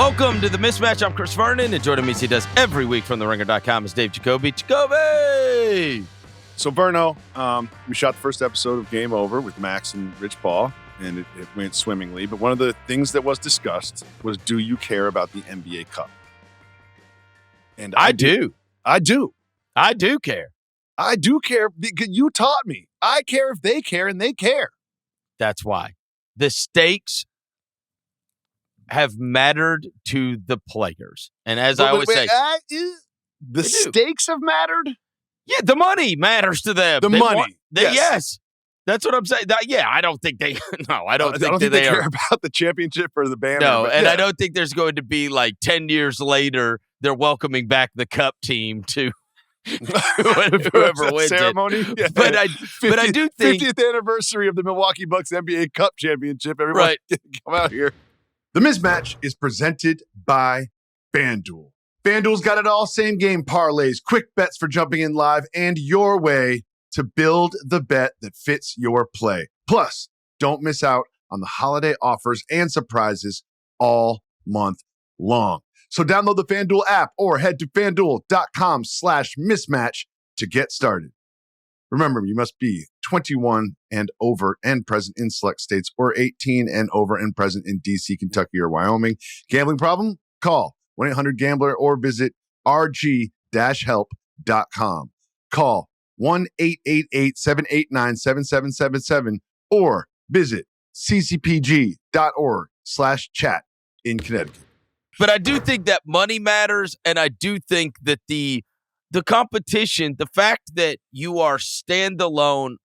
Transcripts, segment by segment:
Welcome to the Mismatch. I'm Chris Vernon, and joining me as he does every week from TheRinger.com is Dave Jacoby. Jacoby! So, Verno, we shot the first episode of Game Over with Max and Rich Paul, and it went swimmingly. But one of the things that was discussed was, do you care about the NBA Cup? And I do. I do. I do care. I do care because you taught me. I care if they care, and they care. That's why. The stakes have mattered to the players. And as I always say, the stakes have mattered? Yeah, the money matters to them. The money. Yes. That's what I'm saying. I don't think they I don't think they care about the championship or the banner. No, and I don't think there's going to be like 10 years later they're welcoming back the cup team to whoever wins ceremony. It. Yeah. But I do think 50th anniversary of the Milwaukee Bucks NBA Cup championship. Everybody come out here. The Mismatch is presented by FanDuel. FanDuel's got it all. Same game parlays, quick bets for jumping in live, and your way to build the bet that fits your play. Plus, don't miss out on the holiday offers and surprises all month long. So download the FanDuel app or head to FanDuel.com/mismatch to get started. Remember, you must be 21 and over and present in select states, or 18 and over and present in D.C., Kentucky, or Wyoming. Gambling problem? Call 1-800-GAMBLER or visit rg-help.com. Call 1-888-789-7777 or visit ccpg.org/chat in Connecticut. But I do think that money matters, and I do think that the competition, the fact that you are standalone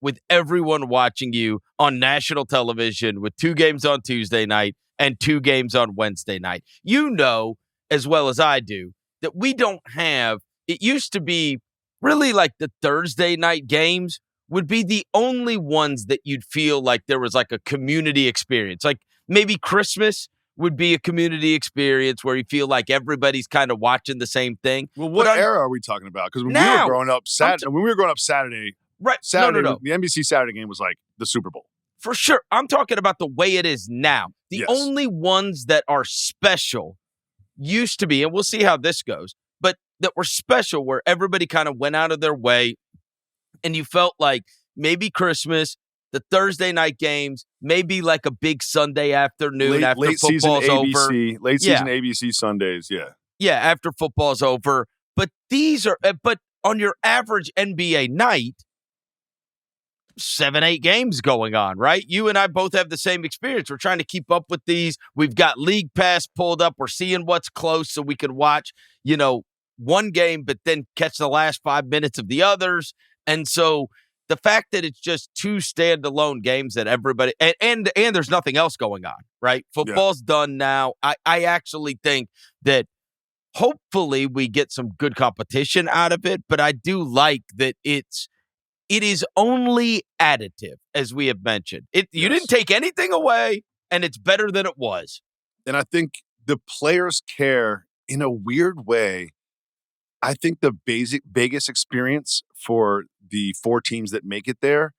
with everyone watching you on national television with 2 games on Tuesday night and 2 games on Wednesday night, you know as well as I do that we don't have, it used to be really like the Thursday night games would be the only ones that you'd feel like there was like a community experience. Like maybe Christmas would be a community experience where you feel like everybody's kind of watching the same thing. Well, what era are we talking about? Because when we were growing up, Saturday, right? Saturday, No. The NBC Saturday game was like the Super Bowl. For sure. I'm talking about the way it is now. The only ones that are special used to be, and we'll see how this goes, but that were special where everybody kind of went out of their way and you felt like maybe Christmas, the Thursday night games, maybe like a big Sunday afternoon after football's over. Late season ABC Sundays, yeah. Yeah, after football's over. But but on your average NBA night, 7-8 games going on, right? You and I both have the same experience. We're trying to keep up with these. We've got League Pass pulled up. We're seeing what's close so we can watch, one game, but then catch the last 5 minutes of the others. And so the fact that it's just 2 standalone games that everybody and there's nothing else going on, right? Football's done now. I actually think that hopefully we get some good competition out of it, but I do like that it is only additive, as we have mentioned. You didn't take anything away, and it's better than it was. And I think the players care in a weird way. I think the Vegas experience for the 4 teams that make it there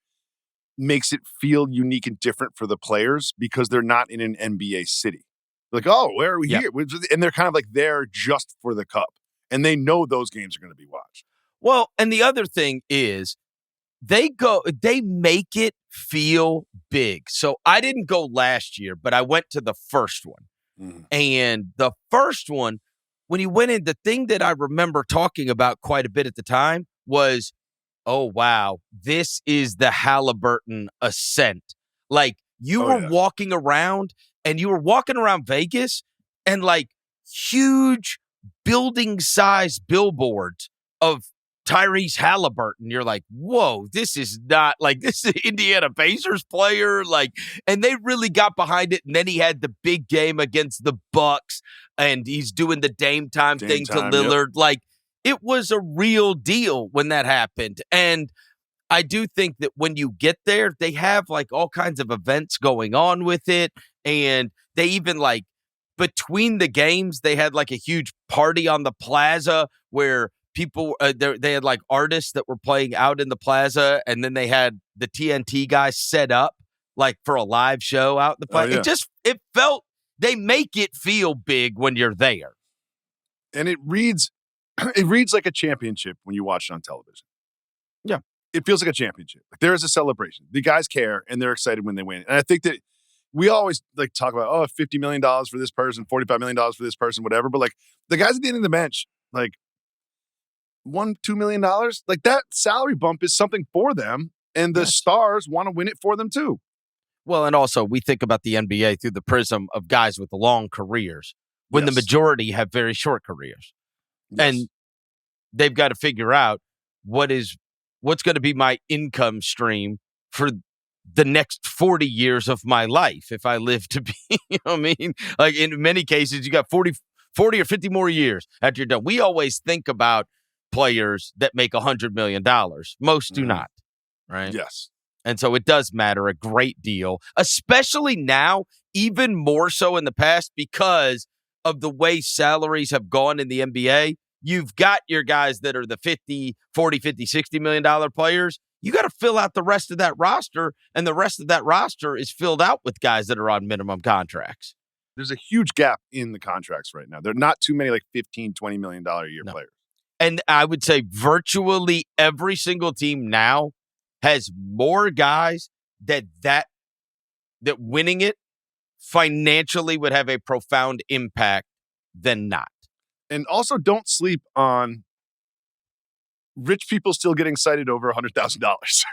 makes it feel unique and different for the players because they're not in an NBA city. Like, oh, where are we here? And they're kind of like there just for the cup. And they know those games are going to be watched. Well, and the other thing is they make it feel big. So I didn't go last year, but I went to the first one. And the first one, when you went in, the thing that I remember talking about quite a bit at the time was, oh, wow, this is the Halliburton ascent. Like, you were walking around, and you were walking around Vegas, and, like, huge building-size billboards of Tyrese Halliburton. You're like, whoa, this is not, like, this is an Indiana Pacers player. Like, and they really got behind it, and then he had the big game against the Bucks, and he's doing the Dame time thing to Lillard. Like, it was a real deal when that happened. And I do think that when you get there, they have like all kinds of events going on with it. And they even like between the games, they had like a huge party on the plaza where people, they had like artists that were playing out in the plaza. And then they had the TNT guys set up like for a live show out in the plaza. It felt they make it feel big when you're there. And it reads like a championship when you watch it on television. Yeah. It feels like a championship. Like there is a celebration. The guys care and they're excited when they win. And I think that we always like talk about, $50 million for this person, $45 million for this person, whatever. But like the guys at the end of the bench, like $1-2 million, like that salary bump is something for them. And the stars want to win it for them too. Well, and also we think about the NBA through the prism of guys with long careers when the majority have very short careers. Yes. And they've got to figure out what's going to be my income stream for the next 40 years of my life if I live to be, you know what I mean? Like in many cases, you got 40 or 50 more years after you're done. We always think about players that make $100 million. Most do not, right? Yes. And so it does matter a great deal, especially now, even more so in the past because of the way salaries have gone in the NBA. You've got your guys that are the 50, 40, 50, $60 million players. You got to fill out the rest of that roster, and the rest of that roster is filled out with guys that are on minimum contracts. There's a huge gap in the contracts right now. There are not too many like $15, $20 million a year players. And I would say virtually every single team now has more guys that winning it financially would have a profound impact than not. And also don't sleep on rich people still getting cited over $100,000.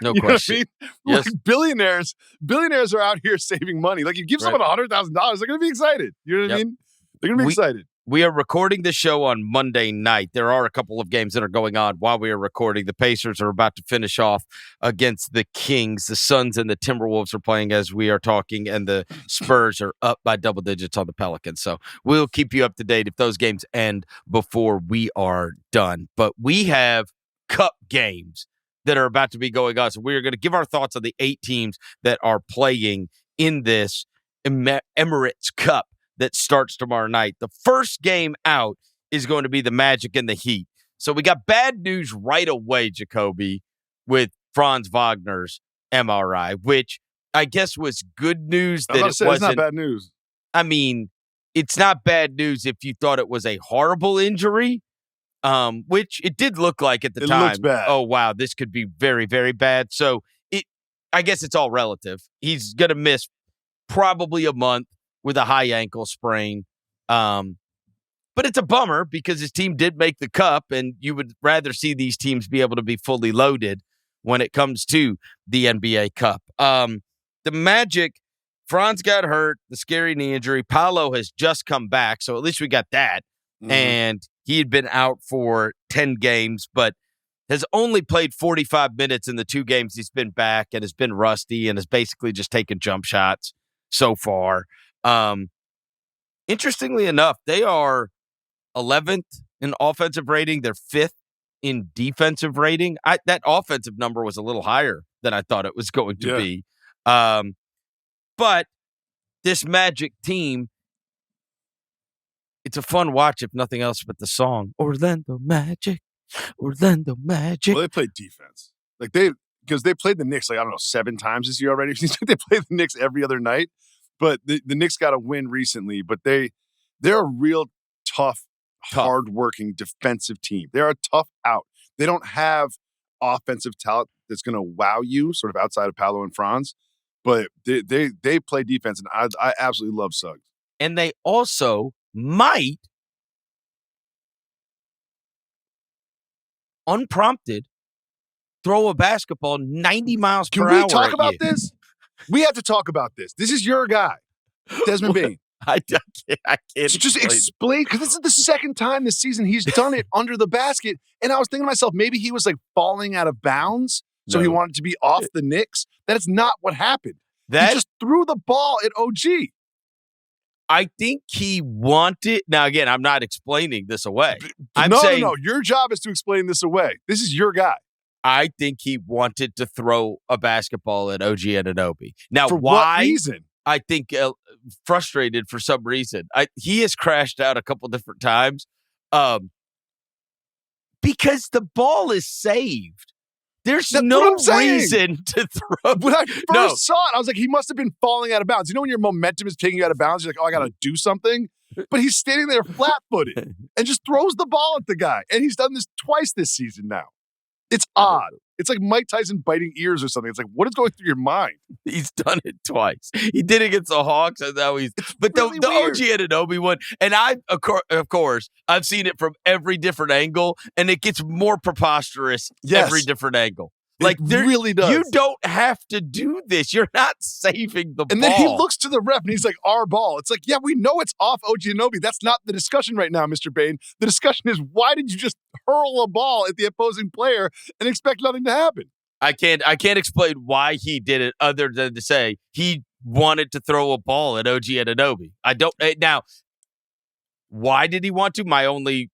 No question. Know what I mean? Yes. Like billionaires are out here saving money. Like you give someone $100,000, they're going to be excited. You know what I mean? They're going to be excited. We are recording the show on Monday night. There are a couple of games that are going on while we are recording. The Pacers are about to finish off against the Kings. The Suns and the Timberwolves are playing as we are talking, and the Spurs are up by double digits on the Pelicans. So we'll keep you up to date if those games end before we are done. But we have cup games that are about to be going on. So we are going to give our thoughts on the 8 teams that are playing in this Emirates Cup that starts tomorrow night. The first game out is going to be the Magic and the Heat. So we got bad news right away, Jacoby, with Franz Wagner's MRI, which I guess was good news that it wasn't. It's not bad news. I mean, it's not bad news if you thought it was a horrible injury, which it did look like at the time. It looks bad. Oh, wow, this could be very, very bad. So I guess it's all relative. He's going to miss probably a month with a high ankle sprain. But it's a bummer because his team did make the cup, and you would rather see these teams be able to be fully loaded when it comes to the NBA Cup. The Magic, Franz got hurt, the scary knee injury. Paolo has just come back, so at least we got that. Mm-hmm. And he had been out for 10 games, but has only played 45 minutes in the 2 games he's been back and has been rusty and has basically just taken jump shots so far. Interestingly enough, they are 11th in offensive rating. They're 5th in defensive rating. That offensive number was a little higher than I thought it was going to be. But this Magic team, it's a fun watch if nothing else but the song. Orlando Magic. Well, they played defense. Because they played the Knicks, 7 times this year already. They play the Knicks every other night. But the Knicks got a win recently, but they're a real tough, hard-working defensive team. They're a tough out. They don't have offensive talent that's going to wow you, sort of outside of Paolo and Franz, but they play defense, and I absolutely love Suggs. And they also might, unprompted, throw a basketball 90 miles per hour. Can we talk about this? We have to talk about this. This is your guy, Desmond Bane. I can't. So just explain, because this is the second time this season he's done it under the basket. And I was thinking to myself, maybe he was falling out of bounds, so he wanted to be off the Knicks. That is not what happened. He just threw the ball at OG. I think he wanted. Now, again, I'm not explaining this away. No. Your job is to explain this away. This is your guy. I think he wanted to throw a basketball at OG Anunoby. Now, for why? What reason? I think frustrated for some reason. He has crashed out a couple different times because the ball is saved There's That's no what I'm saying. reason to throw. When I first saw it, I was like, he must have been falling out of bounds. You know when your momentum is taking you out of bounds, you're like, oh, I got to do something? But he's standing there flat-footed and just throws the ball at the guy. And he's done this twice this season now. It's odd. It's like Mike Tyson biting ears or something. It's like, what is going through your mind? He's done it twice. He did it against the Hawks, and now he's. But really the weird. OG Anunoby one, and of course, I've seen it from every different angle, and it gets more preposterous every different angle. Like, it really does. You don't have to do this. You're not saving the ball. And then he looks to the ref and he's like, our ball. It's like, yeah, we know it's off OG Anunoby. That's not the discussion right now, Mr. Bain. The discussion is, why did you just hurl a ball at the opposing player and expect nothing to happen? I can't explain why he did it other than to say he wanted to throw a ball at OG Anunoby. I don't now. Why did he want to? My only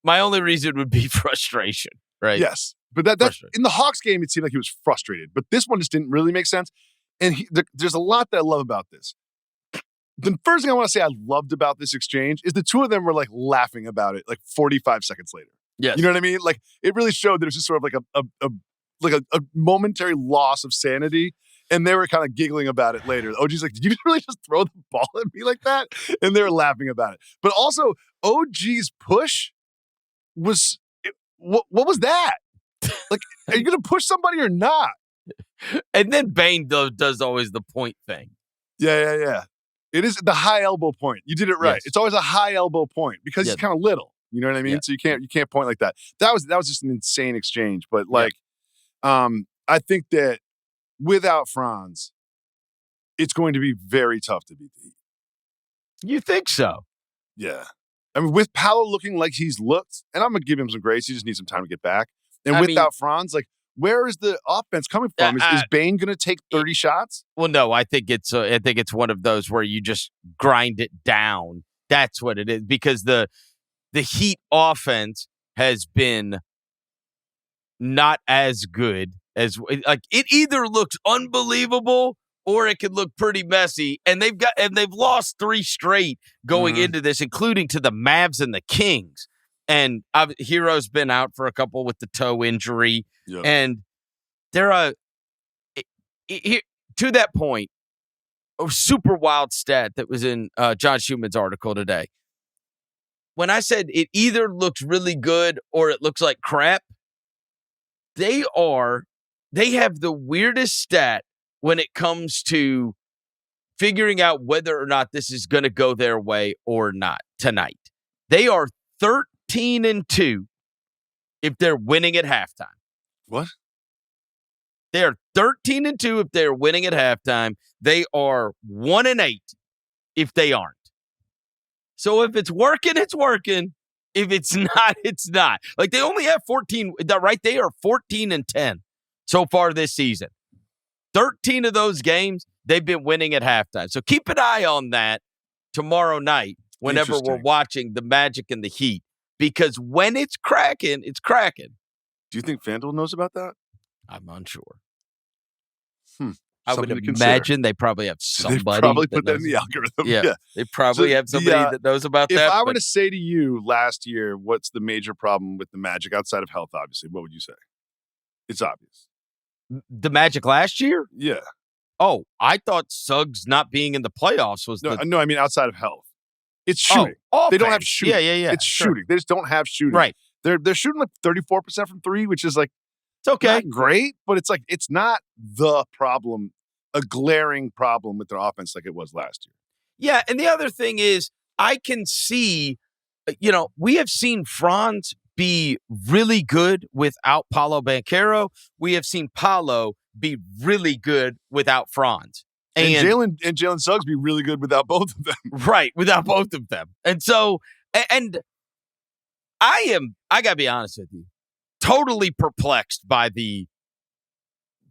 reason would be frustration, right? Yes. But that's in the Hawks game, it seemed like he was frustrated. But this one just didn't really make sense. And there's a lot that I love about this. The first thing I want to say I loved about this exchange is the two of them were like laughing about it like 45 seconds later. Yes. You know what I mean? Like it really showed that it was just sort of like a momentary loss of sanity. And they were kind of giggling about it later. OG's like, did you really just throw the ball at me like that? And they were laughing about it. But also, OG's push was, what was that? Like, are you going to push somebody or not? And then Bane does always the point thing. Yeah. It is the high elbow point. You did it right. Yes. It's always a high elbow point because he's kind of little. You know what I mean? Yeah. So you can't point like that. That was just an insane exchange. But like, I think that without Franz, it's going to be very tough to beat the Heat. You think so? Yeah. I mean, with Paolo looking like he's looked, and I'm going to give him some grace. He just needs some time to get back. And without Franz, like, where is the offense coming from? Is Bane going to take 30 shots? Well, no. I think it's one of those where you just grind it down. That's what it is, because the Heat offense has been not as good as, like, it either looks unbelievable or it could look pretty messy. And they've lost 3 straight going into this, including to the Mavs and the Kings. And Hero's been out for a couple with the toe injury. Yeah. And they're to that point, a super wild stat that was in John Schuman's article today. When I said it either looks really good or it looks like crap, they have the weirdest stat when it comes to figuring out whether or not this is going to go their way or not tonight. They are 13-2 if they're winning at halftime. What? They are 13-2 if they're winning at halftime. They are 1-8 if they aren't. So if it's working, it's working. If it's not, it's not. Like, they only have 14, right? They are 14-10 so far this season. 13 of those games, they've been winning at halftime. So keep an eye on that tomorrow night whenever we're watching the Magic and the Heat. Because when it's cracking, it's cracking. Do you think FanDuel knows about that? I'm unsure. I would imagine they probably have somebody. They probably put that in the algorithm. Yeah. They probably have somebody that knows about that. If I were to say to you last year, what's the major problem with the Magic outside of health, obviously, what would you say? It's obvious. The Magic last year? Yeah. Oh, I thought Suggs not being in the playoffs was No, I mean outside of health. It's shooting. They don't have shooting. Yeah. It's shooting. They just don't have shooting. Right. They're shooting like 34% from 3, which is like, it's okay. Not great, but it's like, it's not the problem, a glaring problem with their offense like it was last year. Yeah, and the other thing is, I can see, we have seen Franz be really good without Paolo Banchero. We have seen Paolo be really good without Franz. And Jalen Suggs be really good without both of them. Right, without both of them. And so, and I got to be honest with you, totally perplexed by the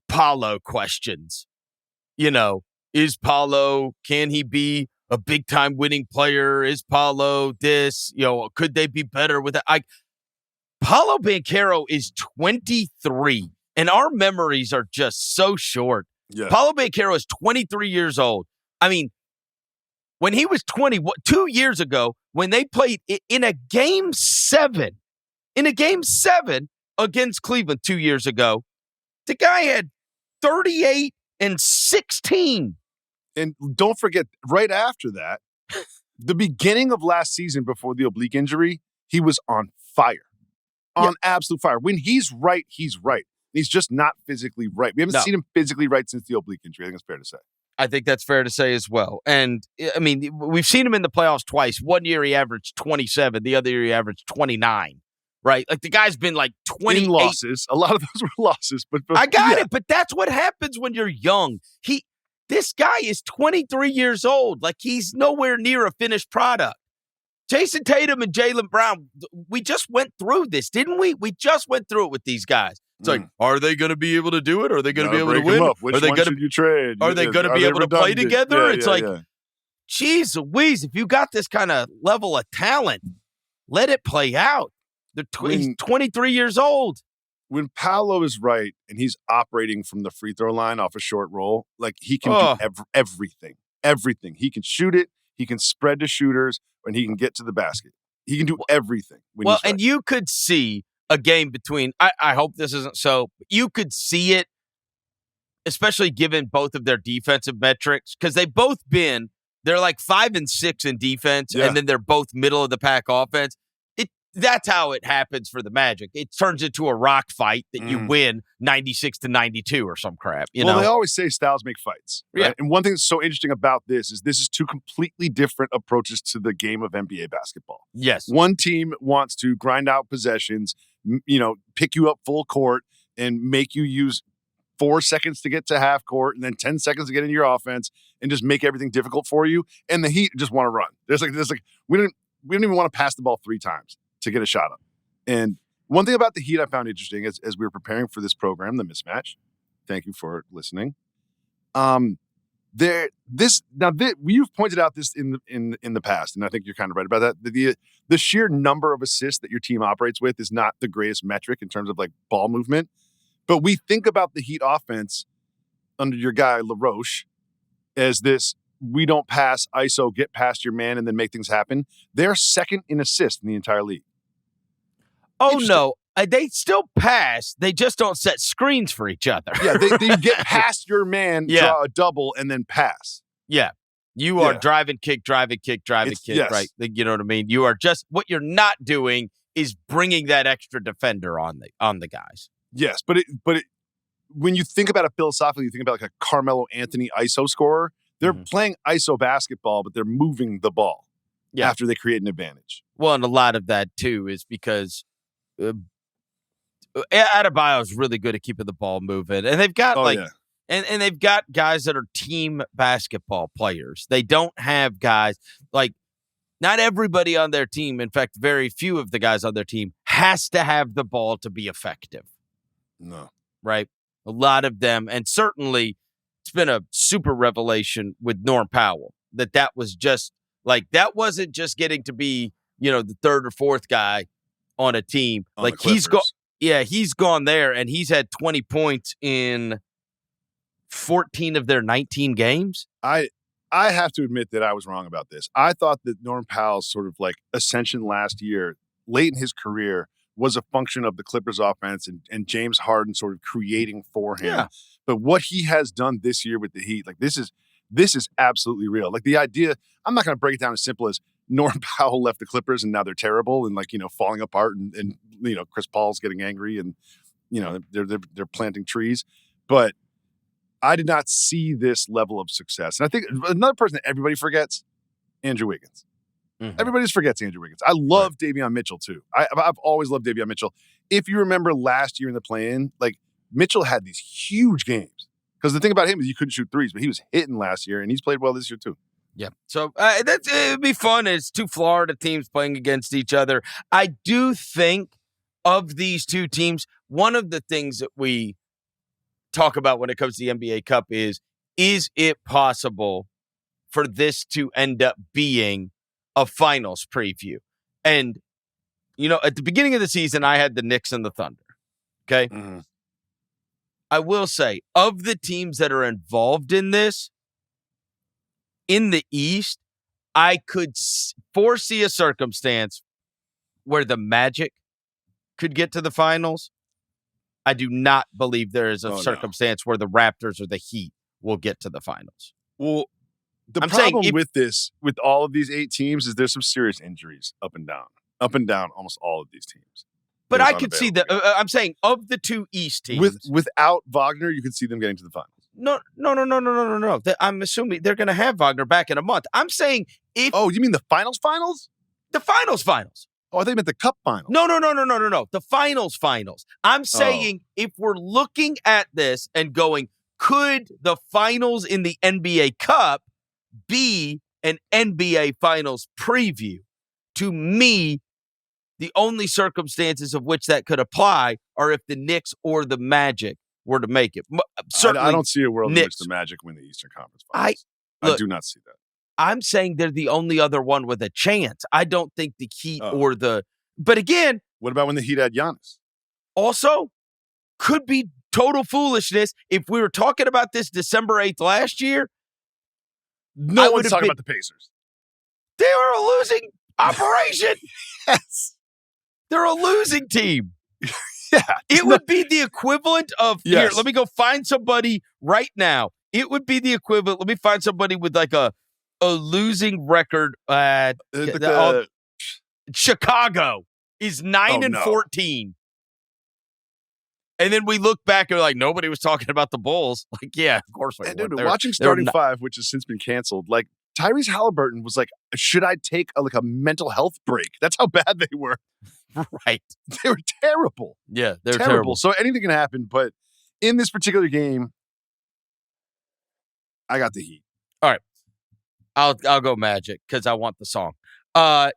Paolo questions. Is Paolo, can he be a big-time winning player? Is Paolo this? Could they be better with it? Paolo Banchero is 23, and our memories are just so short. Yeah. Paolo Banchero is 23 years old. I mean, when he was 2 years ago, when they played in a Game 7 against Cleveland 2 years ago, The guy had 38 and 16. And don't forget, right after that, the beginning of last season before the oblique injury, he was on fire. On absolute fire. When he's right, he's right. He's just not physically right. We haven't seen him physically right since the oblique injury. I think it's fair to say. I think that's fair to say as well. And, I mean, we've seen him in the playoffs twice. One year he averaged 27. The other year he averaged 29. Right? Like, the guy's been like 28. In losses. A lot of those were losses. But I got it. But that's what happens when you're young. This guy is 23 years old. Like, he's nowhere near a finished product. Jason Tatum and Jaylen Brown, we just went through this, didn't we? We just went through it with these guys. It's like, are they going to be able to do it? Are they going to be able to win? Which one should you trade? Are they going to be able to play together? It's like, geez Louise, if you got this kind of level of talent, let it play out. He's 23 years old. When Paolo is right and he's operating from the free throw line off a short roll, like he can do everything. Everything. He can shoot it. He can spread to shooters, and he can get to the basket. He can do everything. And you could see a game between, I hope this isn't so, but you could see it, especially given both of their defensive metrics, because they're like 5 and 6 in defense, and then they're both middle of the pack offense. That's how it happens for the Magic. It turns into a rock fight that you win 96-92 or some crap. You know? They always say styles make fights. Right? Yeah. And one thing that's so interesting about this is two completely different approaches to the game of NBA basketball. Yes. One team wants to grind out possessions, pick you up full court and make you use 4 seconds to get to half court and then 10 seconds to get into your offense and just make everything difficult for you. And the Heat just want to run. There's like we don't even want to pass the ball 3 times to get a shot up. And one thing about the Heat I found interesting as we were preparing for this program, the Mismatch. Thank you for listening. You've pointed out this in the past, and I think you're kind of right about that. The sheer number of assists that your team operates with is not the greatest metric in terms of like ball movement. But we think about the Heat offense under your guy LaRoche as this: we don't pass, ISO, get past your man, and then make things happen. They're second in assists in the entire league. Oh, no. They still pass. They just don't set screens for each other. Yeah, they get past your man, draw a double, and then pass. Yeah. You are driving, kick, right? You know what I mean? You are just, what you're not doing is bringing that extra defender on the guys. Yes, but when you think about it philosophically, you think about like a Carmelo Anthony ISO scorer. They're playing ISO basketball, but they're moving the ball after they create an advantage. Well, and a lot of that, too, is because Adebayo is really good at keeping the ball moving. And they've got and they've got guys that are team basketball players. They don't have guys like, not everybody on their team, in fact, very few of the guys on their team has to have the ball to be effective. No. Right? A lot of them, and certainly it's been a super revelation with Norm Powell that was just like, that wasn't just getting to be, the third or fourth guy on a team. Like he's gone there, and he's had 20 points in 14 of their 19 games. I have to admit that I was wrong about this. I thought that Norm Powell's sort of like ascension last year, late in his career, was a function of the Clippers offense and James Harden sort of creating for him. Yeah. But what he has done this year with the Heat, like this is absolutely real. Like the idea, I'm not going to break it down as simple as Norm Powell left the Clippers and now they're terrible and falling apart and Chris Paul's getting angry and they're planting trees. But I did not see this level of success. And I think another person that everybody forgets, Andrew Wiggins. Mm-hmm. Everybody just forgets Andrew Wiggins. I love Davion Mitchell too. I've always loved Davion Mitchell. If you remember last year in the play-in, like Mitchell had these huge games. Because the thing about him is he couldn't shoot threes, but he was hitting last year, and he's played well this year too. Yeah. So it'd be fun. It's 2 Florida teams playing against each other. I do think of these 2 teams, one of the things that we talk about when it comes to the NBA Cup is it possible for this to end up being a finals preview? And, at the beginning of the season, I had the Knicks and the Thunder. Okay. Mm-hmm. I will say, of the teams that are involved in this, in the East, I could foresee a circumstance where the Magic could get to the finals. I do not believe there is a Oh, no. circumstance where the Raptors or the Heat will get to the finals. Well, the I'm saying problem with all of these 8 teams is there's some serious injuries up and down almost all of these teams. But I could see I'm saying of the 2 East teams. Without Wagner, you could see them getting to the finals. No. I'm assuming they're going to have Wagner back in a month. I'm saying if. Oh, you mean the finals? The finals. Oh, I think meant the cup finals. No. The finals. I'm saying if we're looking at this and going, could the finals in the NBA Cup be an NBA Finals preview? To me, the only circumstances of which that could apply are if the Knicks or the Magic were to make it. Certainly, I don't see a world in which Knicks. the Magic win the Eastern Conference Finals. I do not see that. I'm saying they're the only other one with a chance. I don't think the Heat or the. But again, what about when the Heat had Giannis? Also, could be total foolishness. If we were talking about this December 8th last year, no one's talking about the Pacers. They were a losing operation. Yes. They're a losing team. Yeah. It would be the equivalent of, Yes. Here, let me go find somebody right now. It would be the equivalent. Let me find somebody with like a losing record. Chicago is 9-14. And then we look back and we're like, nobody was talking about the Bulls. Like, yeah, of course we were. Watching Starting Five, which has since been canceled, like Tyrese Halliburton was like, should I take a mental health break? That's how bad they were. Right. They were terrible. Yeah, they're terrible. So anything can happen, but in this particular game, I got the Heat. All right. I'll go Magic because I want the song.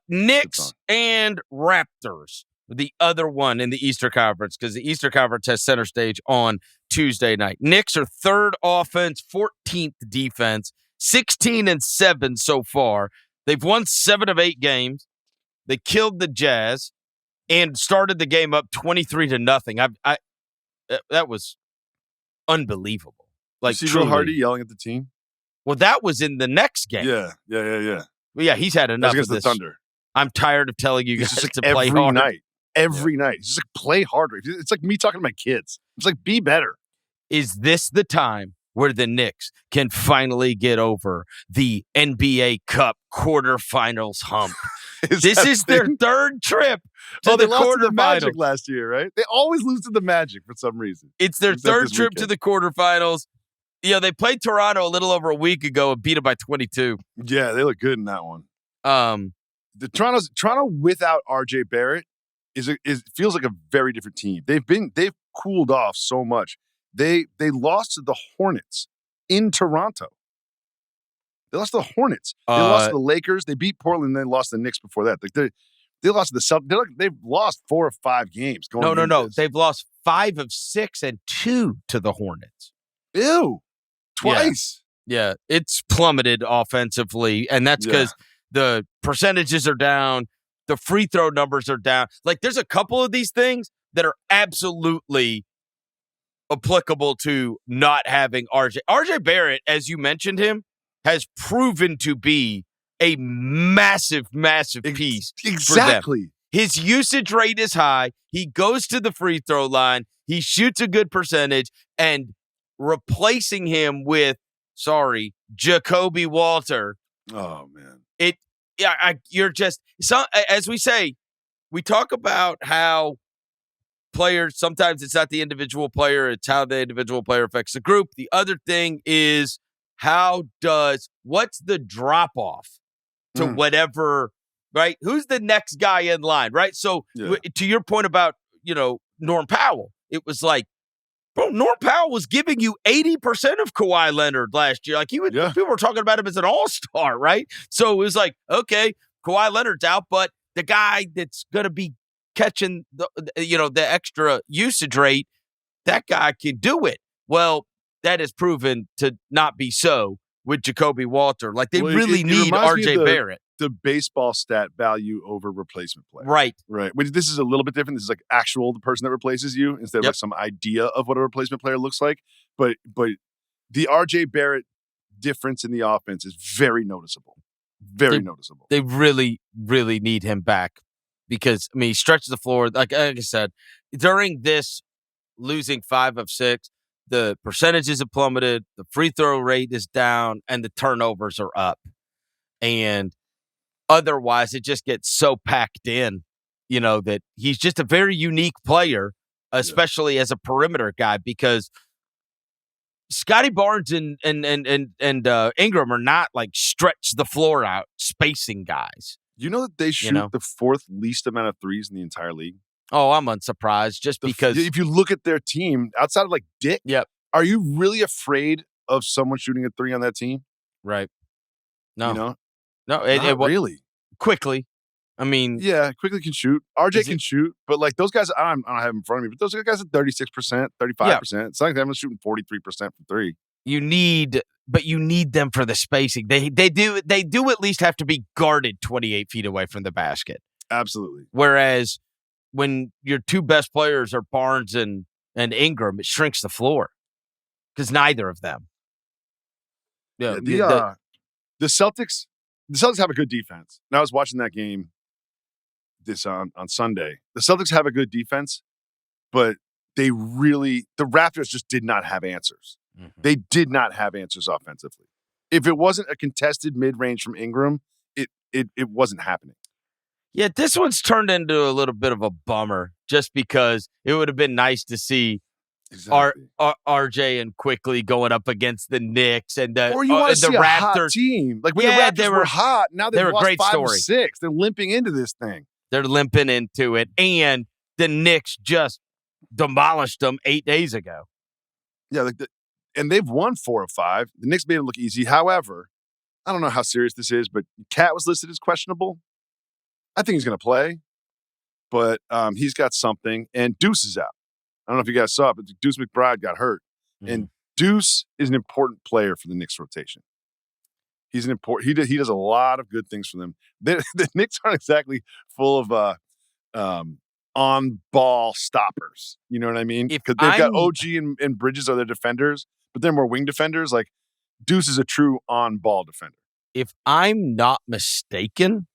Knicks and Raptors, the other one in the Eastern Conference, because the Eastern Conference has center stage on Tuesday night. Knicks are 3rd offense, 14th defense, 16-7 so far. They've won 7 of 8 games. They killed the Jazz and started the game up 23-0. That was unbelievable. Like, you see Real Hardy yelling at the team? Well, that was in the next game. Yeah. Well, yeah, he's had enough against of this. The Thunder. I'm tired of telling you guys to play every hard. Every night. It's just like, play harder. It's like me talking to my kids. It's like, be better. Is this the time where the Knicks can finally get over the NBA Cup quarterfinals hump? This is their 3rd trip to they the lost to the quarterfinals. Magic last year, right? They always lose to the Magic for some reason. It's their 3rd trip to the quarterfinals. Yeah, they played Toronto a little over a week ago and beat them by 22. Yeah, they look good in that one. The Toronto without RJ Barrett feels like a very different team. They've cooled off so much. They lost to the Hornets in Toronto. They lost to the Hornets. They lost to the Lakers. They beat Portland and then lost to the Knicks before that. Like they lost to the Celtics. They've lost 4 or 5 games. No. They've lost 5 of 6 and 2 to the Hornets. Ew. Twice. Yeah. It's plummeted offensively, and that's because the percentages are down. The free throw numbers are down. Like, there's a couple of these things that are absolutely applicable to not having RJ. RJ Barrett, as you mentioned him, has proven to be a massive piece. Exactly. For them. His usage rate is high. He goes to the free throw line. He shoots a good percentage, and replacing him with, Jacoby Walter. Oh man. You're just as we say, we talk about how players, sometimes it's not the individual player, it's how the individual player affects the group. The other thing is what's the drop off to whatever, right? Who's the next guy in line, right? So to your point about, Norm Powell, it was like, bro, Norm Powell was giving you 80% of Kawhi Leonard last year. Like, people were talking about him as an all-star, right? So it was like, okay, Kawhi Leonard's out, but the guy that's going to be catching the extra usage rate, that guy can do it. Well, that has proven to not be so with Jacoby Walter. Like, they really need RJ Barrett. The baseball stat value over replacement player. Right. Which this is a little bit different. This is like the person that replaces you instead of like some idea of what a replacement player looks like. But the RJ Barrett difference in the offense is very noticeable. Very noticeable. They really, really need him back because, he stretches the floor. Like I said, during this losing 5 of 6. The percentages have plummeted, the free throw rate is down, and the turnovers are up. And otherwise, it just gets so packed in, that he's just a very unique player, especially as a perimeter guy, because Scotty Barnes and Ingram are not like stretch the floor out spacing guys. You know that they shoot the 4th least amount of threes in the entire league? Oh, I'm unsurprised because if you look at their team outside of like Dick, are you really afraid of someone shooting a 3 on that team? Right. No. No, it really. Quickly. I mean, Quickly can shoot. RJ can shoot, but like those guys, I don't have them in front of me, but those guys are 36%, 35%. It's not like they're shooting 43% from 3. You need them for the spacing. They do at least have to be guarded 28 feet away from the basket. Absolutely. Whereas when your 2 best players are Barnes and Ingram, it shrinks the floor because neither of them. The Celtics have a good defense. And I was watching that game on Sunday. The Celtics have a good defense, but the Raptors just did not have answers. Mm-hmm. They did not have answers offensively. If it wasn't a contested mid-range from Ingram, it wasn't happening. Yeah, this one's turned into a little bit of a bummer just because it would have been nice to see RJ and Quickly going up against the Knicks and the or you want to see the a Raptors hot team. Like when the Raptors were hot, now they've lost 5 or 6. They're limping into this thing. They're limping into it, and the Knicks just demolished them 8 days ago. Yeah, and they've won 4 of 5. The Knicks made it look easy. However, I don't know how serious this is, but Cat was listed as questionable. I think he's going to play, but he's got something, and Deuce is out. I don't know if you guys saw it, but Deuce McBride got hurt, and Deuce is an important player for the Knicks rotation. He's an important. He does a lot of good things for them. The Knicks aren't exactly full of on-ball stoppers. You know what I mean? Because they've got OG and Bridges are their defenders, but they're more wing defenders. Like Deuce is a true on-ball defender. If I'm not mistaken,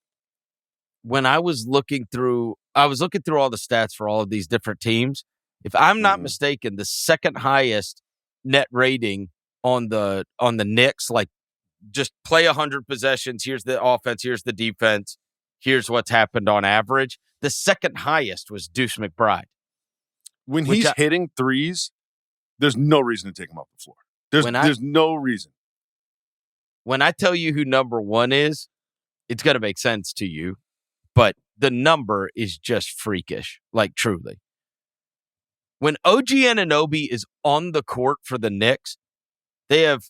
when I was looking through all the stats for all of these different teams. If I'm not mistaken, the second highest net rating on the Knicks, like just play 100 possessions. Here's the offense. Here's the defense. Here's what's happened on average. The second highest was Deuce McBride. When he's hitting threes, there's no reason to take him off the floor. There's no reason. When I tell you who number 1 is, it's going to make sense to you. But the number is just freakish, like truly. When OG Anunoby is on the court for the Knicks, they have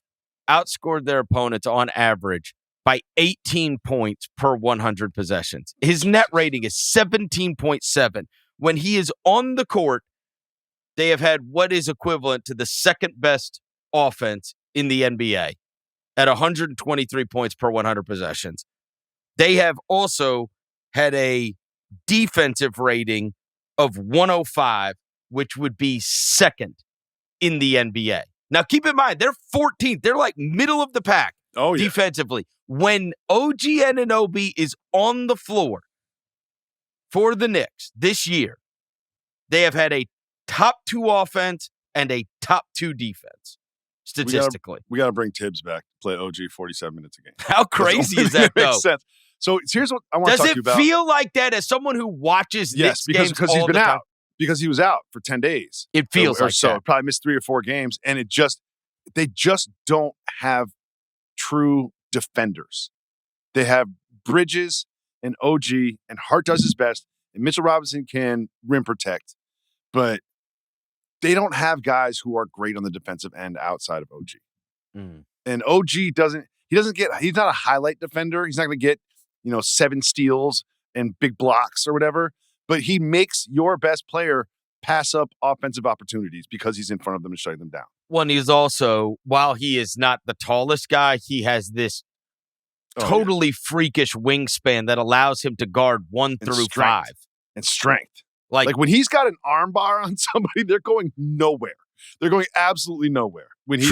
outscored their opponents on average by 18 points per 100 possessions. His net rating is 17.7. When he is on the court, they have had what is equivalent to the second best offense in the NBA at 123 points per 100 possessions. They have also had a defensive rating of 105, which would be second in the NBA. Now, keep in mind, they're 14th. They're like middle of the pack defensively. When OG Anunoby is on the floor for the Knicks this year, they have had a top 2 offense and a top 2 defense, statistically. We got to bring Tibbs back to play OG 47 minutes a game. How crazy is that, though? Makes sense. So here's what I want to talk to you about. Does it feel like that as someone who watches Knicks games because all he's been the time? out. Because he was out for 10 days. It feels like so. That. Probably missed 3 or 4 games, and they just don't have true defenders. They have Bridges and OG, and Hart does his best, and Mitchell Robinson can rim protect, but they don't have guys who are great on the defensive end outside of OG. And OG he's not a highlight defender. He's not going to get 7 steals and big blocks or whatever. But he makes your best player pass up offensive opportunities because he's in front of them and shutting them down. Well, and he's also, while he is not the tallest guy, he has this totally freakish wingspan that allows him to guard 1 through 5. And strength. Like when he's got an arm bar on somebody, they're going nowhere. They're going absolutely nowhere when he's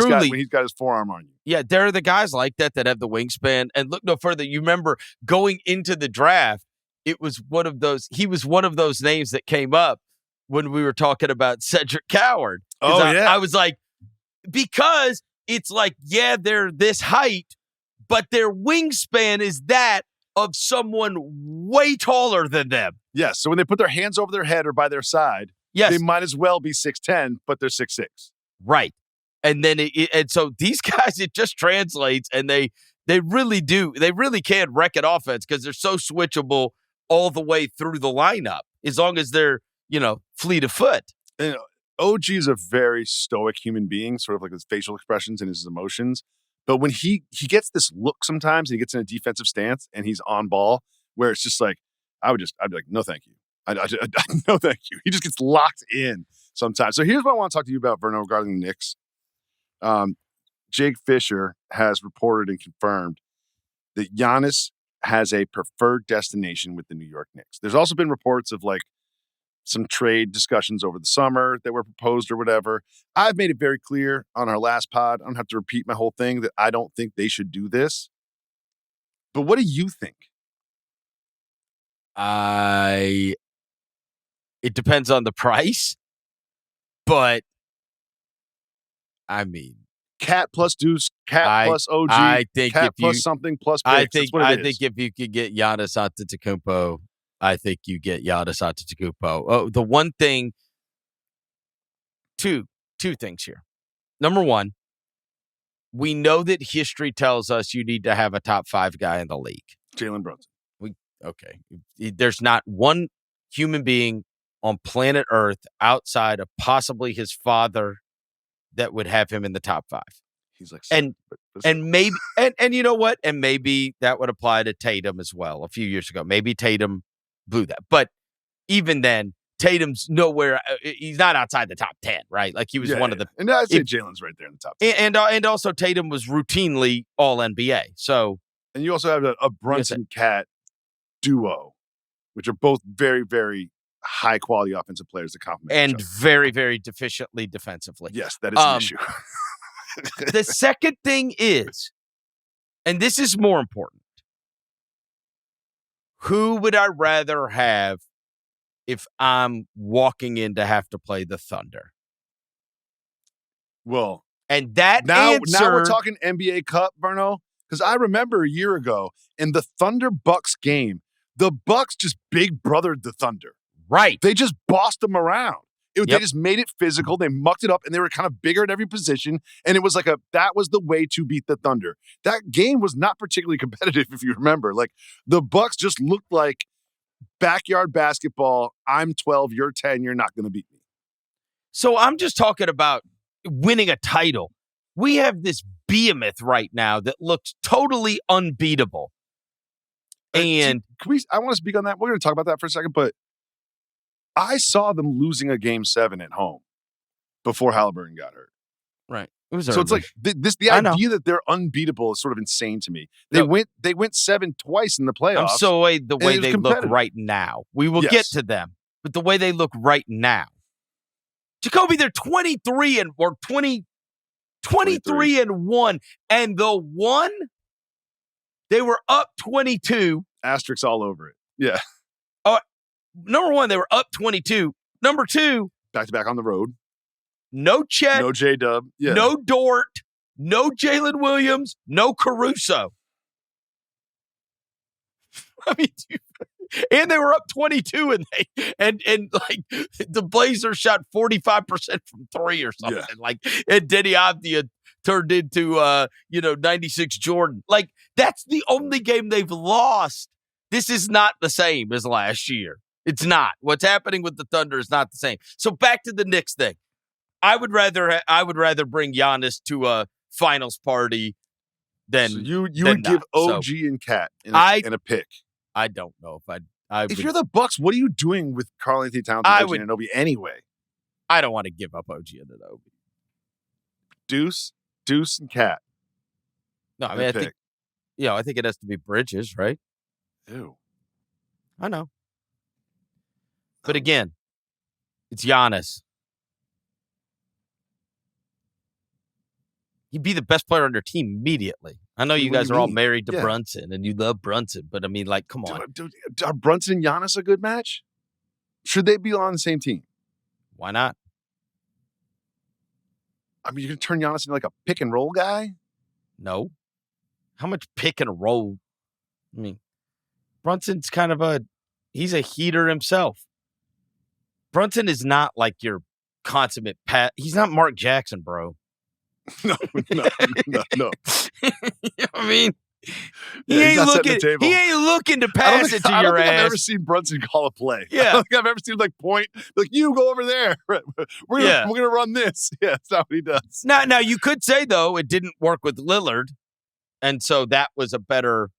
got his forearm on you. Yeah, there are the guys like that have the wingspan. And look no further. You remember going into the draft, he was one of those names that came up when we were talking about Cedric Coward. Oh, yeah. I was like, because it's like, yeah, they're this height, but their wingspan is that of someone way taller than them. Yes. So when they put their hands over their head or by their side, they might as well be 6'10", but they're 6'6". Right. And then and so these guys, it just translates, and they really do. They really can wreck an offense because they're so switchable all the way through the lineup, as long as they're, fleet of foot. And OG is a very stoic human being, sort of like his facial expressions and his emotions. But when he gets this look sometimes, and he gets in a defensive stance and he's on ball, where it's just like, I'd be like, no, thank you. No, thank you. He just gets locked in sometimes. So here's what I want to talk to you about, Verno, regarding the Knicks. Jake Fisher has reported and confirmed that Giannis has a preferred destination with the New York Knicks. There's also been reports of like some trade discussions over the summer that were proposed or whatever. I've made it very clear on our last pod, I don't have to repeat my whole thing, that I don't think they should do this. But what do you think? It depends on the price, but I mean, Cat plus Deuce, Cat plus OG, I think Cat if plus you, something plus I picks. think if you could get Giannis Antetokounmpo, I think you get Giannis Antetokounmpo. Oh, the one thing, two things here. Number one, we know that history tells us you need to have a top 5 guy in the league. Jalen Brunson. Okay. There's not one human being on planet Earth outside of possibly his father that would have him in the top 5. He's like, and maybe, and you know what? And maybe that would apply to Tatum as well. A few years ago, maybe Tatum blew that. But even then, Tatum's nowhere. He's not outside the top 10, right? Like he was one of the. And I'd say Jalen's right there in the top 10. And also Tatum was routinely all NBA. So, and you also have a Brunson Cat duo, which are both very, very high quality offensive players that complement and each other. very, very deficiently defensively. Yes, that is an issue. The second thing is, and this is more important, who would I rather have if I'm walking in to have to play the Thunder? Well, and that now answer, we're talking NBA Cup, Verno, because I remember a year ago in the Thunder Bucks game, the Bucks just big brothered the Thunder. Right. They just bossed them around. They just made it physical. They mucked it up, and they were kind of bigger at every position. And it was like that was the way to beat the Thunder. That game was not particularly competitive, if you remember. Like the Bucks just looked like backyard basketball. I'm 12, you're 10, you're not going to beat me. So I'm just talking about winning a title. We have this behemoth right now that looks totally unbeatable. And I want to speak on that. We're going to talk about that for a second, but I saw them losing a game 7 at home before Halliburton got hurt. Right. It was so it's like the idea that they're unbeatable is sort of insane to me. They went 7 twice in the playoffs. I'm so the way they look right now. We will get to them, but the way they look right now. Jacoby, they're 23 and 1, and the one they were up 22. Asterisks all over it. Yeah. Number 1, they were up 22. Number 2, back-to-back on the road. No Chet. No J-Dub. Yeah. No Dort. No Jalen Williams. No Caruso. I mean, and they were up 22, and like the Blazers shot 45% from 3 or something. Yeah. Like, and Denny Avdia turned into 96 Jordan. Like, that's the only game they've lost. This is not the same as last year. It's not. What's happening with the Thunder is not the same. So back to the Knicks thing. I would rather bring Giannis to a finals party than so you would give OG and Cat in a pick. I don't know if if you're the Bucks, what are you doing with Karl-Anthony Towns and OG Anunoby anyway? I don't want to give up OG Anunoby. Deuce and Cat. No, I mean I think it has to be Bridges, right? Ew. I know. But again, it's Giannis. He'd be the best player on your team immediately. I know you guys are all married to Brunson and you love Brunson, but I mean, like, come on. Dude, are Brunson and Giannis a good match? Should they be on the same team? Why not? I mean, you're going to turn Giannis into like a pick and roll guy? No. How much pick and roll? I mean, Brunson's kind of he's a heater himself. Brunson is not like your consummate he's not Mark Jackson, bro. No. I mean, he Yeah, ain't looking to pass it to your ass. I don't think I've ever seen Brunson call a play. Yeah. I don't think I've ever seen him like point, like, you go over there. We're gonna run this. Yeah, that's not what he does. Now you could say though it didn't work with Lillard, and so that was a better,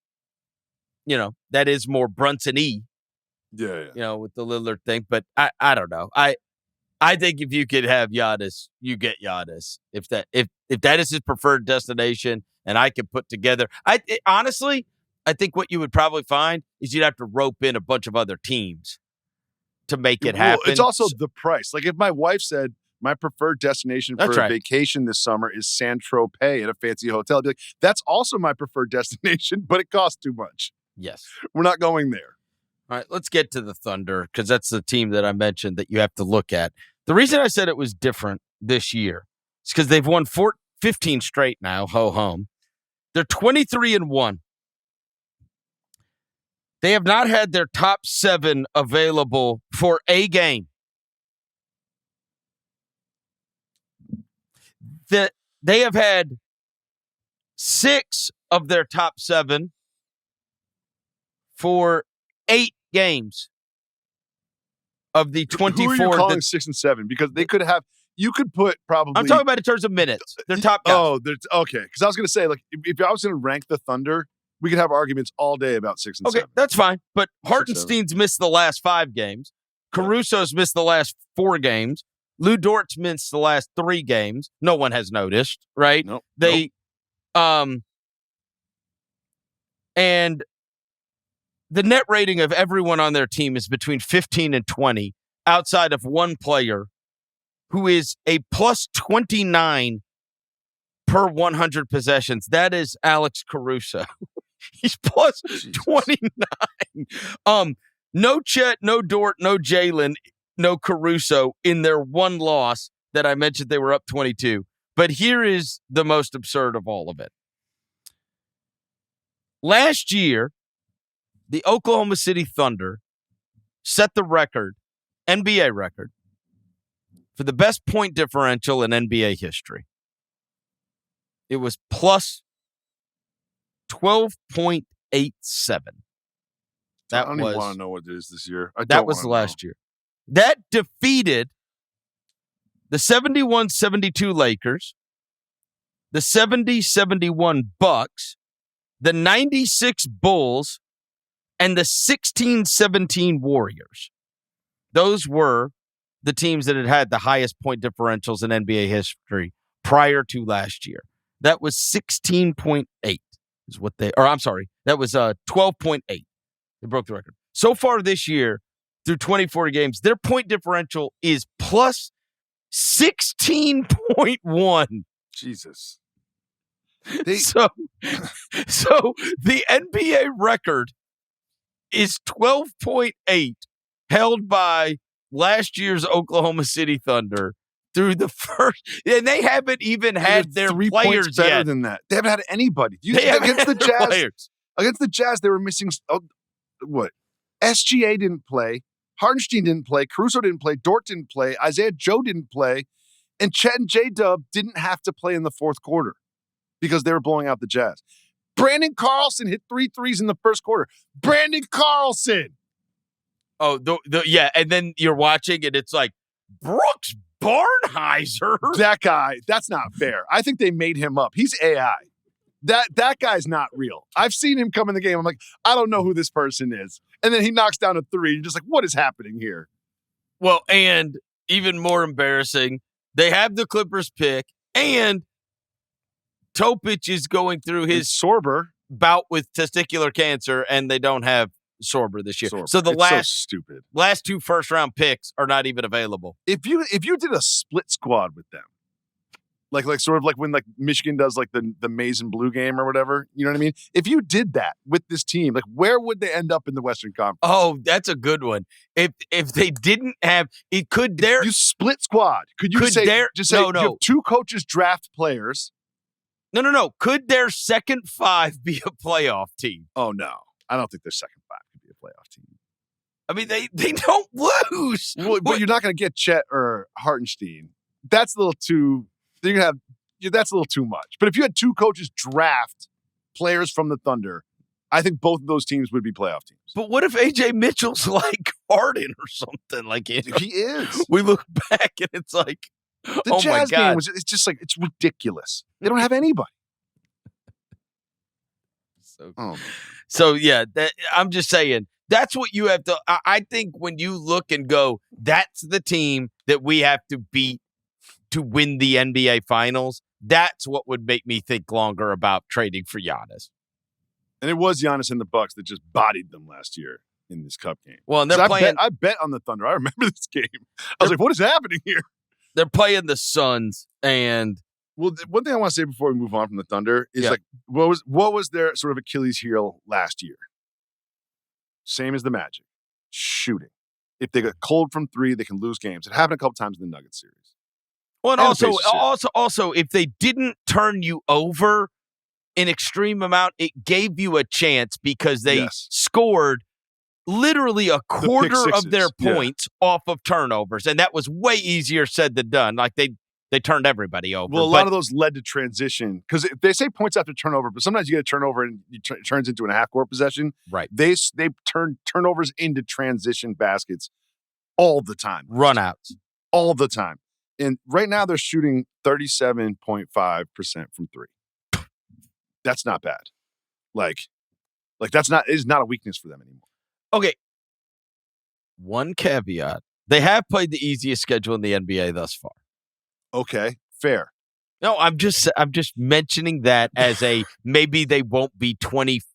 that is more Brunson-y. Yeah. With the Lillard thing. But I don't know. I think if you could have Giannis, you get Giannis. If that is his preferred destination, and I could put together, honestly, I think what you would probably find is you'd have to rope in a bunch of other teams to make it happen. It's also the price. Like if my wife said my preferred destination for a vacation this summer is Saint-Tropez at a fancy hotel, I'd be like, that's also my preferred destination, but it costs too much. Yes, we're not going there. All right, let's get to the Thunder because that's the team that I mentioned that you have to look at. The reason I said it was different this year is because they've won 15 straight now, ho-hum. They're 23-1. They have not had their top 7 available for a game. They have had 6 of their top 7 for 8 games of the 24. Who are you calling 6 and 7? Because they could have. You could put probably. I'm talking about in terms of minutes. They're top guys. Oh, okay. Because I was going to say, like, if I was going to rank the Thunder, we could have arguments all day about 6 and 7. Okay, that's fine. But Hartenstein's missed the last 5 games. Caruso's missed the last 4 games. Lou Dort's missed the last 3 games. No one has noticed, right? Nope. And the net rating of everyone on their team is between 15 and 20, outside of one player who is a plus 29 per 100 possessions. That is Alex Caruso. He's plus 29. No Chet, no Dort, no Jalen, no Caruso in their one loss that I mentioned they were up 22. But here is the most absurd of all of it. Last year, the Oklahoma City Thunder set the record, NBA record, for the best point differential in NBA history. It was plus 12.87. I don't even want to know what it is this year. That was last year. That defeated the 71-72 Lakers, the 70-71 Bucks, the 96 Bulls, and the 16-17 Warriors. Those were the teams that had the highest point differentials in NBA history prior to last year. That was 16.8 is what that was 12.8. They broke the record. So far this year, through 24 games, their point differential is plus 16.1. Jesus. So the NBA record is 12.8, held by last year's Oklahoma City Thunder through the first, and they haven't even had their 3 players points better yet. than that. They haven't had anybody. Against the Jazz. Against the Jazz, they were missing what? SGA didn't play. Hartenstein didn't play. Caruso didn't play. Dort didn't play. Isaiah Joe didn't play. And Chet and J-Dub didn't have to play in the fourth quarter because they were blowing out the Jazz. Brandon Carlson hit 3 threes in the first quarter. Brandon Carlson! Oh, yeah, and then you're watching, and it's like, Brooks Barnhizer? That guy, that's not fair. I think they made him up. He's AI. That guy's not real. I've seen him come in the game. I'm like, I don't know who this person is. And then he knocks down a 3. You're just like, what is happening here? Well, and even more embarrassing, they have the Clippers pick, and Topic is going through his Sorber bout with testicular cancer, and they don't have Sorber this year. Sorber. So the stupid. Last 2 first-round picks are not even available. If you did a split squad with them, Like sort of like when like Michigan does like the maize and blue game or whatever. You know what I mean? If you did that with this team, like where would they end up in the Western Conference? Oh, that's a good one. If they didn't have it, could there you split squad? Could you say no. you have two coaches draft players? No. Could their second five be a playoff team? Oh no, I don't think their second five could be a playoff team. I mean, they don't lose. Well, but you're not going to get Chet or Hartenstein. That's a little too. You're gonna have that's a little too much. But if you had two coaches draft players from the Thunder, I think both of those teams would be playoff teams. But what if AJ Mitchell's like Harden or something? Like he is. We look back and it's like the Jazz game was. It's just like it's ridiculous. They don't have anybody. So yeah, I'm just saying that's what you have to. I think when you look and go, that's the team that we have to beat to win the NBA Finals. That's what would make me think longer about trading for Giannis. And it was Giannis and the Bucks that just bodied them last year in this Cup game. Well, and they're playing. I bet on the Thunder. I remember this game. I was like, "What is happening here?" They're playing the Suns, and well, one thing I want to say before we move on from the Thunder is like, what was their sort of Achilles heel last year? Same as the Magic, shooting. If they get cold from three, they can lose games. It happened a couple times in the Nuggets series. Well, and also, if they didn't turn you over an extreme amount, it gave you a chance because they scored literally a quarter of their points off of turnovers, and that was way easier said than done. Like they turned everybody over. Well, a lot of those led to transition because they say points after turnover, but sometimes you get a turnover and it turns into a half-court possession. Right. They turn turnovers into transition baskets all the time. Runouts. All the time. And right now they're shooting 37.5% from three. That's not bad. Like that's not is not a weakness for them anymore. Okay. One caveat. They have played the easiest schedule in the NBA thus far. Okay, fair. No, I'm just mentioning that as a maybe they won't be 23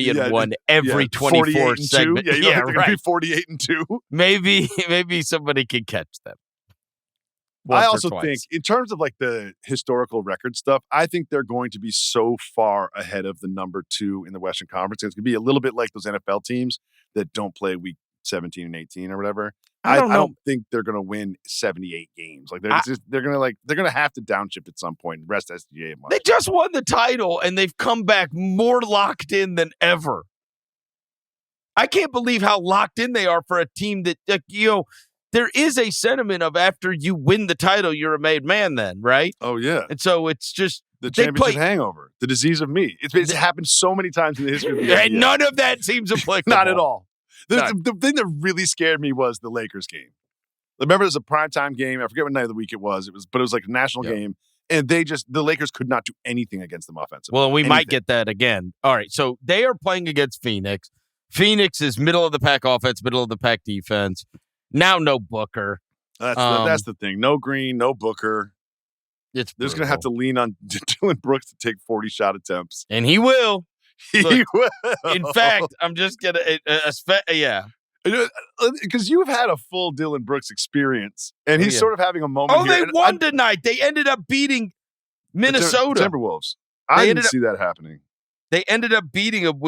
and 1 every 24 segment. Yeah, you don't think they're going to be 48 and 2. Maybe somebody can catch them. I also think in terms of like the historical record stuff, I think they're going to be so far ahead of the number 2 in the Western Conference. It's going to be a little bit like those NFL teams that don't play week 17 and 18 or whatever. I don't think they're going to win 78 games. Like they're going to have to downshift at some point and rest SGA. They just won the title and they've come back more locked in than ever. I can't believe how locked in they are for a team that there is a sentiment of after you win the title, you're a made man then, right? Oh, yeah. And so it's just the championship hangover, the disease of me. It's happened so many times in the history of the NBA. And none of that seems applicable. Not at all. The thing that really scared me was the Lakers game. Remember, it was a primetime game. I forget what night of the week it was. But it was like a national game. And the Lakers could not do anything against them offensively. Well, we might get that again. All right. So they are playing against Phoenix. Phoenix is middle of the pack offense, middle of the pack defense. Now no Booker. That's the thing. No Green, no Booker. They're just going to have to lean on Dylan Brooks to take 40 shot attempts. And he will. He will. In fact, I'm just going to, because you've had a full Dylan Brooks experience, and he's sort of having a moment here. They won tonight. They ended up beating Minnesota. Timberwolves. I didn't see that happening. They ended up beating him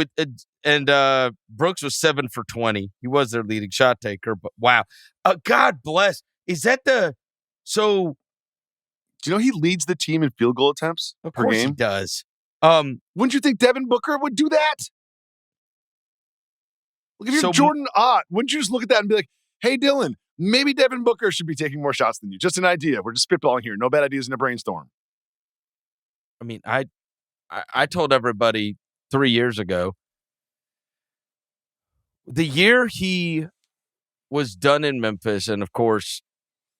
and Brooks was 7 for 20. He was their leading shot taker, but wow. God bless. Is that so? Do you know he leads the team in field goal attempts per game? Of course he does. Wouldn't you think Devin Booker would do that? Look, if you're Jordan Ott, wouldn't you just look at that and be like, hey, Dylan, maybe Devin Booker should be taking more shots than you? Just an idea. We're just spitballing here. No bad ideas in a brainstorm. I mean, I told everybody 3 years ago, the year he was done in Memphis, and of course,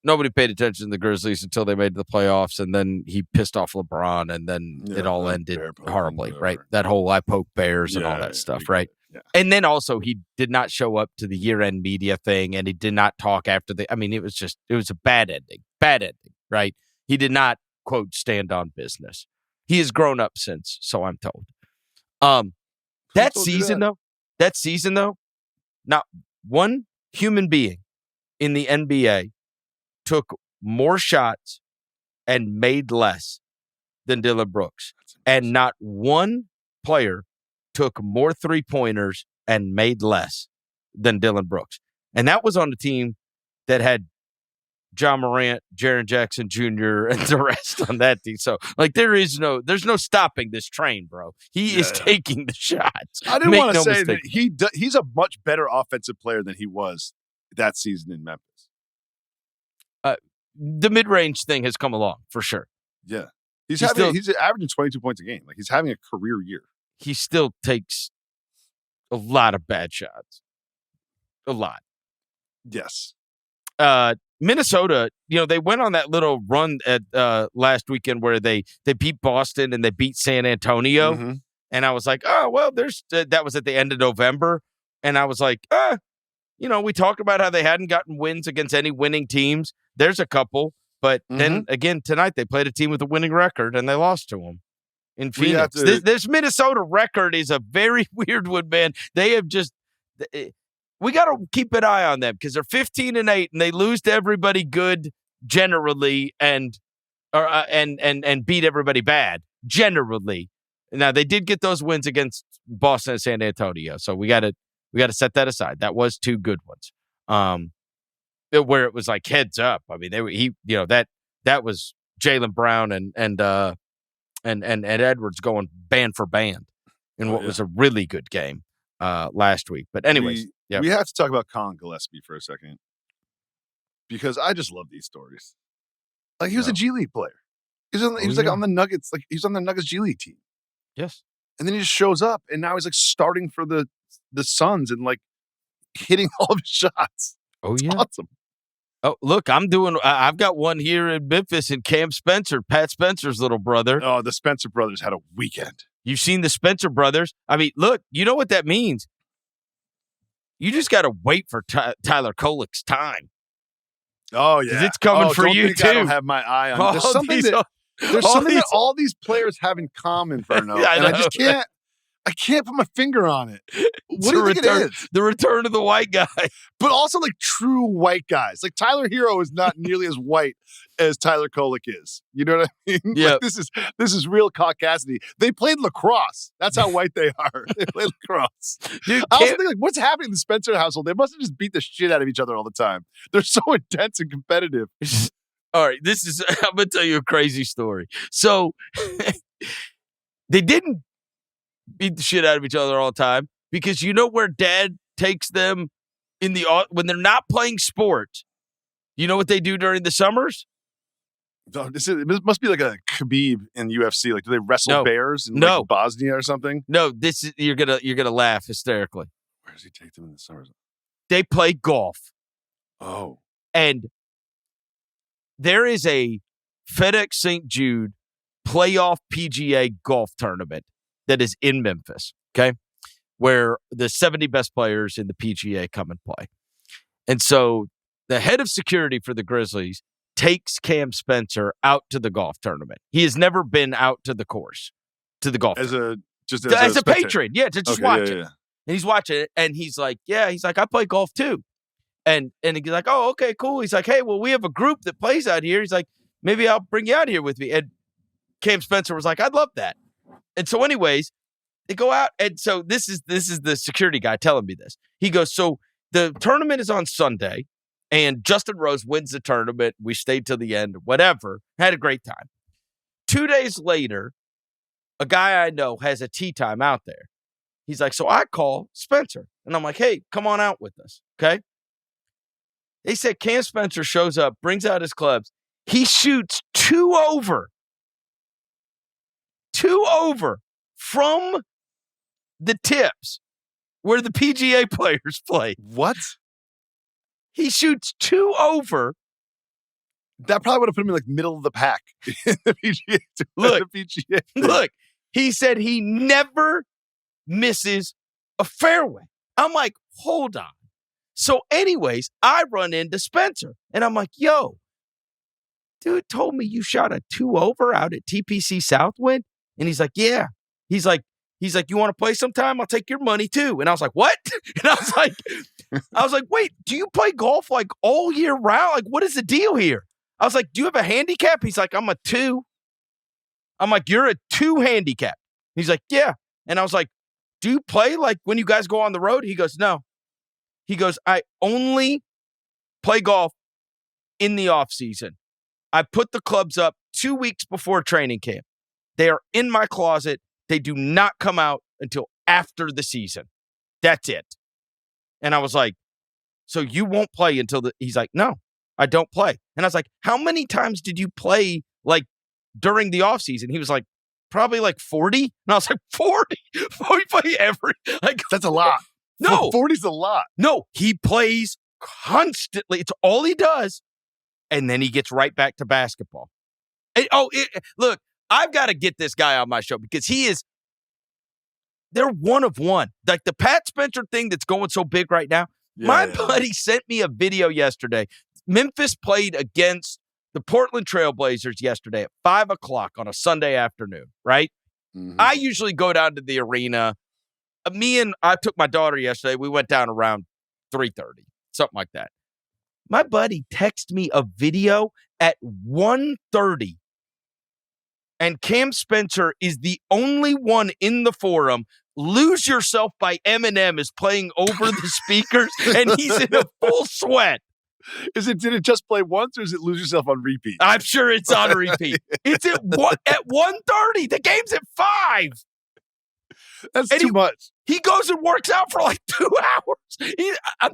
nobody paid attention to the Grizzlies until they made the playoffs, and then he pissed off LeBron, and then it all ended horribly, right? That whole I poke bears and all that stuff, right? Yeah. And then also he did not show up to the year-end media thing, and he did not talk after it was a bad ending, right? He did not, quote, stand on business. He has grown up since, so I'm told. That season, though, not one human being in the NBA took more shots and made less than Dillon Brooks. And not one player took more three-pointers and made less than Dillon Brooks. And that was on the team that had John Morant, Jaren Jackson Jr., and the rest on that team. So, there's no stopping this train, bro. He is taking the shots. I didn't want to say that he's a much better offensive player than he was that season in Memphis. The mid-range thing has come along, for sure. Yeah. He's averaging 22 points a game. He's having a career year. He still takes a lot of bad shots. A lot. Yes. Minnesota, they went on that little run at last weekend where they beat Boston and they beat San Antonio. Mm-hmm. And I was like, oh, well, that was at the end of November. And I was like, we talked about how they hadn't gotten wins against any winning teams. There's a couple. But then again, tonight they played a team with a winning record and they lost to them in Phoenix. This Minnesota record is a very weird one, man. They have we got to keep an eye on them because they're 15-8 and they lose to everybody good generally and beat everybody bad generally. Now they did get those wins against Boston and San Antonio, so we got to set that aside. That was two good ones. Where it was like heads up. I mean, that was Jaylen Brown and Edwards going band for band in what was a really good game last week. But anyways, we have to talk about Colin Gillespie for a second because I just love these stories. He was a G League player. He was on the Nuggets. He was on the Nuggets G League team. Yes, and then he just shows up, and now he's starting for the Suns and hitting all of his shots. Oh, it's yeah. Awesome. Oh, look, I've got one here in Memphis and Cam Spencer, Pat Spencer's little brother. Oh, the Spencer brothers had a weekend. You've seen the Spencer brothers. I mean, look, you know what that means? You just got to wait for Tyler Kolek's time. Oh, yeah. Because it's coming for you, too. I don't have my eye on it. There's something that all these players have in common, Verno. And I just can't. I can't put my finger on it. What do you think it is? The return of the white guy. But also true white guys. Tyler Hero is not nearly as white as Tyler Kolek is. You know what I mean? Yeah. This is real caucasity. They played lacrosse. That's how white they are. They played lacrosse. Dude, I also think what's happening in the Spencer household? They must have just beat the shit out of each other all the time. They're so intense and competitive. All right, I'm going to tell you a crazy story. So they didn't beat the shit out of each other all the time because you know where dad takes them when they're not playing sports. You know what they do during the summers? It must be like a Khabib in UFC. Do they wrestle bears in Bosnia or something? No, you're gonna laugh hysterically. Where does he take them in the summers? They play golf. Oh. And there is a FedEx St. Jude playoff PGA golf tournament that is in Memphis, okay, where the 70 best players in the PGA come and play. And so the head of security for the Grizzlies takes Cam Spencer out to the golf tournament. He has never been out to the course, to the golf as tournament. As a patron, to just watch it. Yeah. And he's watching it, and he's like, I play golf too. And he's like, oh, okay, cool. He's like, hey, well, we have a group that plays out here. He's like, maybe I'll bring you out here with me. And Cam Spencer was like, I'd love that. And so anyways, they go out. And so this is the security guy telling me this. He goes, so the tournament is on Sunday and Justin Rose wins the tournament. We stayed till the end, whatever. Had a great time. 2 days later, a guy I know has a tee time out there. He's like, so I call Spencer and I'm like, hey, come on out with us. Okay. They said Cam Spencer shows up, brings out his clubs. He shoots two over from the tips where the PGA players play. What? He shoots 2 over. That probably would have put him in middle of the pack. The PGA, Look, he said he never misses a fairway. I'm like, hold on. So anyways, I run into Spencer and I'm like, yo, dude told me you shot a 2 over out at TPC Southwind. And he's like, yeah. He's like, you want to play sometime? I'll take your money too. And I was like, what? And I was like, wait, do you play golf all year round? What is the deal here? I was like, do you have a handicap? He's like, I'm a 2. I'm like, you're a 2 handicap. He's like, yeah. And I was like, do you play like when you guys go on the road? He goes, no. He goes, I only play golf in the off season. I put the clubs up 2 weeks before training camp. They are in my closet. They do not come out until after the season. That's it. And I was like, so you won't play until he's like, no, I don't play. And I was like, how many times did you play like during the offseason? He was like, probably like 40. And I was like, 40? 40 play every, like, That's a lot. No. 40's a lot. No, he plays constantly. It's all he does. And then he gets right back to basketball. And, look, I've got to get this guy on my show because they're one of one. Like the Pat Spencer thing that's going so big right now. My buddy sent me a video yesterday. Memphis played against the Portland Trailblazers yesterday at 5 o'clock on a Sunday afternoon, right? Mm-hmm. I usually go down to the arena. I took my daughter yesterday. We went down around 3:30, something like that. My buddy texted me a video at 1:30, and Cam Spencer is the only one in the forum. Lose Yourself by Eminem is playing over the speakers, and he's in a full sweat. Did it just play once, or is it Lose Yourself on repeat? I'm sure it's on repeat. It's at 1:30. The game's at 5. That's too much. He goes and works out for like 2 hours.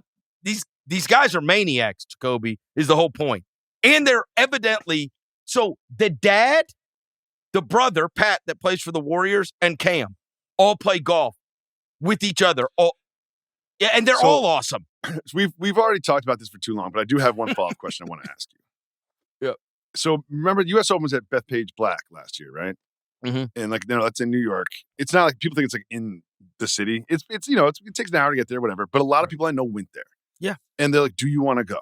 These guys are maniacs, Jacoby, is the whole point. And they're evidently, so the dad, the brother, Pat, that plays for the Warriors, and Cam all play golf with each other. And they're all awesome. We've already talked about this for too long, but I do have one follow-up question I want to ask you. Yeah. So remember, the U.S. Open was at Bethpage Black last year, right? Mm-hmm. And that's in New York. It's not like people think it's like in the city. It takes an hour to get there, whatever. But a lot of people I know went there. Yeah. And they're like, do you want to go?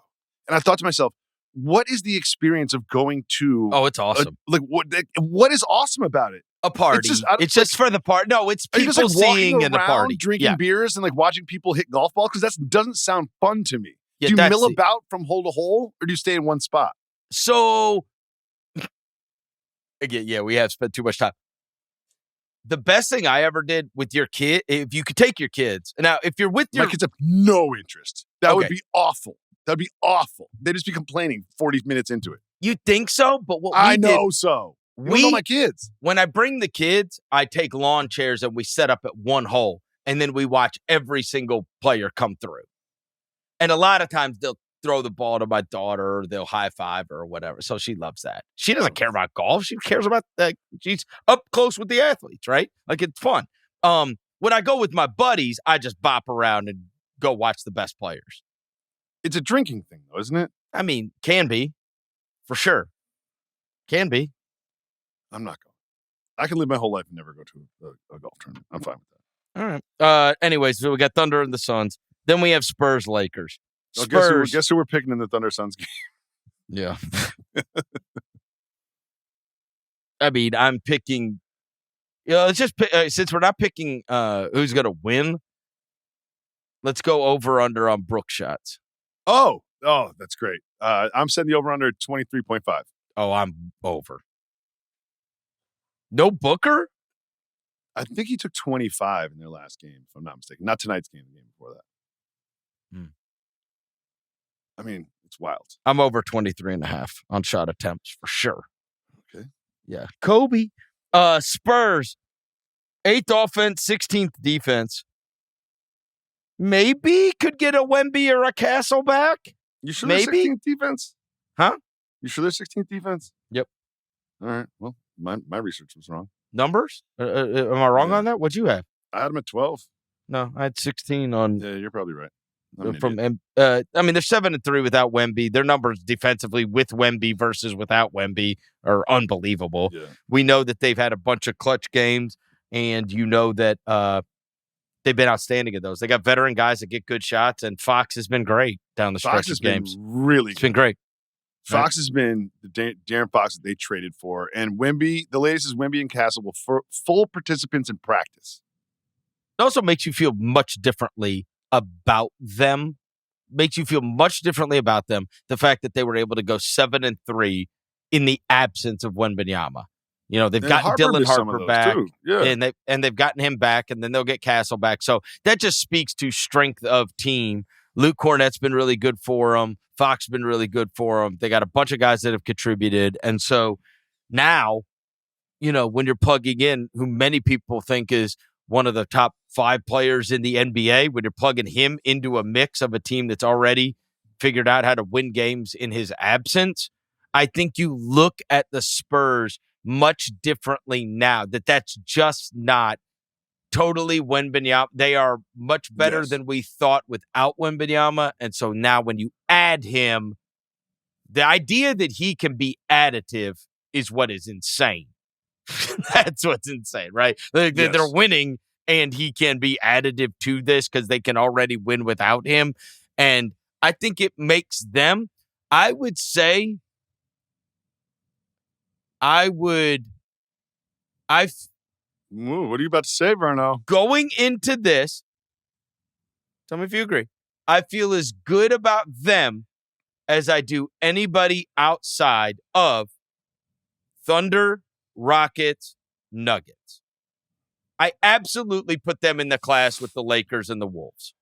And I thought to myself, what is the experience of going to? Oh, it's awesome. What is awesome about it? A party. It's just for the party. No, it's people just, seeing in the party. Drinking beers and like watching people hit golf balls? Because that doesn't sound fun to me. Yeah, do you mill about from hole to hole, or do you stay in one spot? So, again, we have spent too much time. The best thing I ever did with your kid, if you could take your kids. Now, if you're with my kids have no interest. That would be awful. That would be awful. They'd just be complaining 40 minutes into it. You think so? But what I know so. We know my kids. When I bring the kids, I take lawn chairs and we set up at one hole, and then we watch every single player come through. And a lot of times they'll throw the ball to my daughter, or they'll high five her or whatever. So she loves that. She doesn't care about golf. She cares about she's up close with the athletes, right? Like it's fun. When I go with my buddies, I just bop around and go watch the best players. It's a drinking thing, though, isn't it? I mean, can be, for sure. Can be. I'm not going. I can live my whole life and never go to a golf tournament. I'm fine with that. All right. Anyways, so we got Thunder and the Suns. Then we have Spurs, Lakers. Spurs. Guess who we're picking in the Thunder Suns game? Yeah. I mean, I'm picking. Let's just pick, since we're not picking who's going to win. Let's go over under on Brook shots. Oh, that's great. I'm setting the over under 23.5. Oh, I'm over. No Booker? I think he took 25 in their last game, if I'm not mistaken. Not tonight's game, the game before that. I mean, it's wild. I'm over 23.5 on shot attempts for sure. Okay. Yeah. Kobe. Spurs. 8th offense, 16th defense. Maybe could get a Wemby or a Castle back. You sure Maybe? There's 16th defense? Huh? You sure there's 16th defense? Yep. All right. Well, my research was wrong. Numbers? Am I wrong on that? What'd you have? I had them at 12. No, I had 16 on. Yeah, you're probably right. I mean, they're 7-3 without Wemby. Their numbers defensively with Wemby versus without Wemby are unbelievable. Yeah. We know that they've had a bunch of clutch games, and you know that they've been outstanding at those. They got veteran guys that get good shots, and Fox has been great down the stretch of games. Really, it's been great. Fox has been the De'Aaron Fox that they traded for, and Wemby. The latest is Wemby and Castle will full participants in practice. It also makes you feel much differently about them makes you feel much differently about them. The fact that they were able to go 7-3 in the absence of Wembanyama. You know, they've gotten Dylan Harper back, and they've gotten him back, and then they'll get Castle back. So that just speaks to strength of team. Luke Cornett's been really good for them. Fox been really good for them. They got a bunch of guys that have contributed, and so now, you know, when you're plugging in who many people think is one of the top 5 players in the NBA, when you're plugging him into a mix of a team that's already figured out how to win games in his absence, I think you look at the Spurs much differently now. That's just not totally Wembanyama. They are much better than we thought without Wembanyama. And so now when you add him, the idea that he can be additive is what is insane. That's what's insane, right? They're winning, and he can be additive to this because they can already win without him. And I think it makes them, I would say, what are you about to say, Verno? Going into this, tell me if you agree, I feel as good about them as I do anybody outside of Thunder, Rockets, Nuggets. I absolutely put them in the class with the Lakers and the Wolves.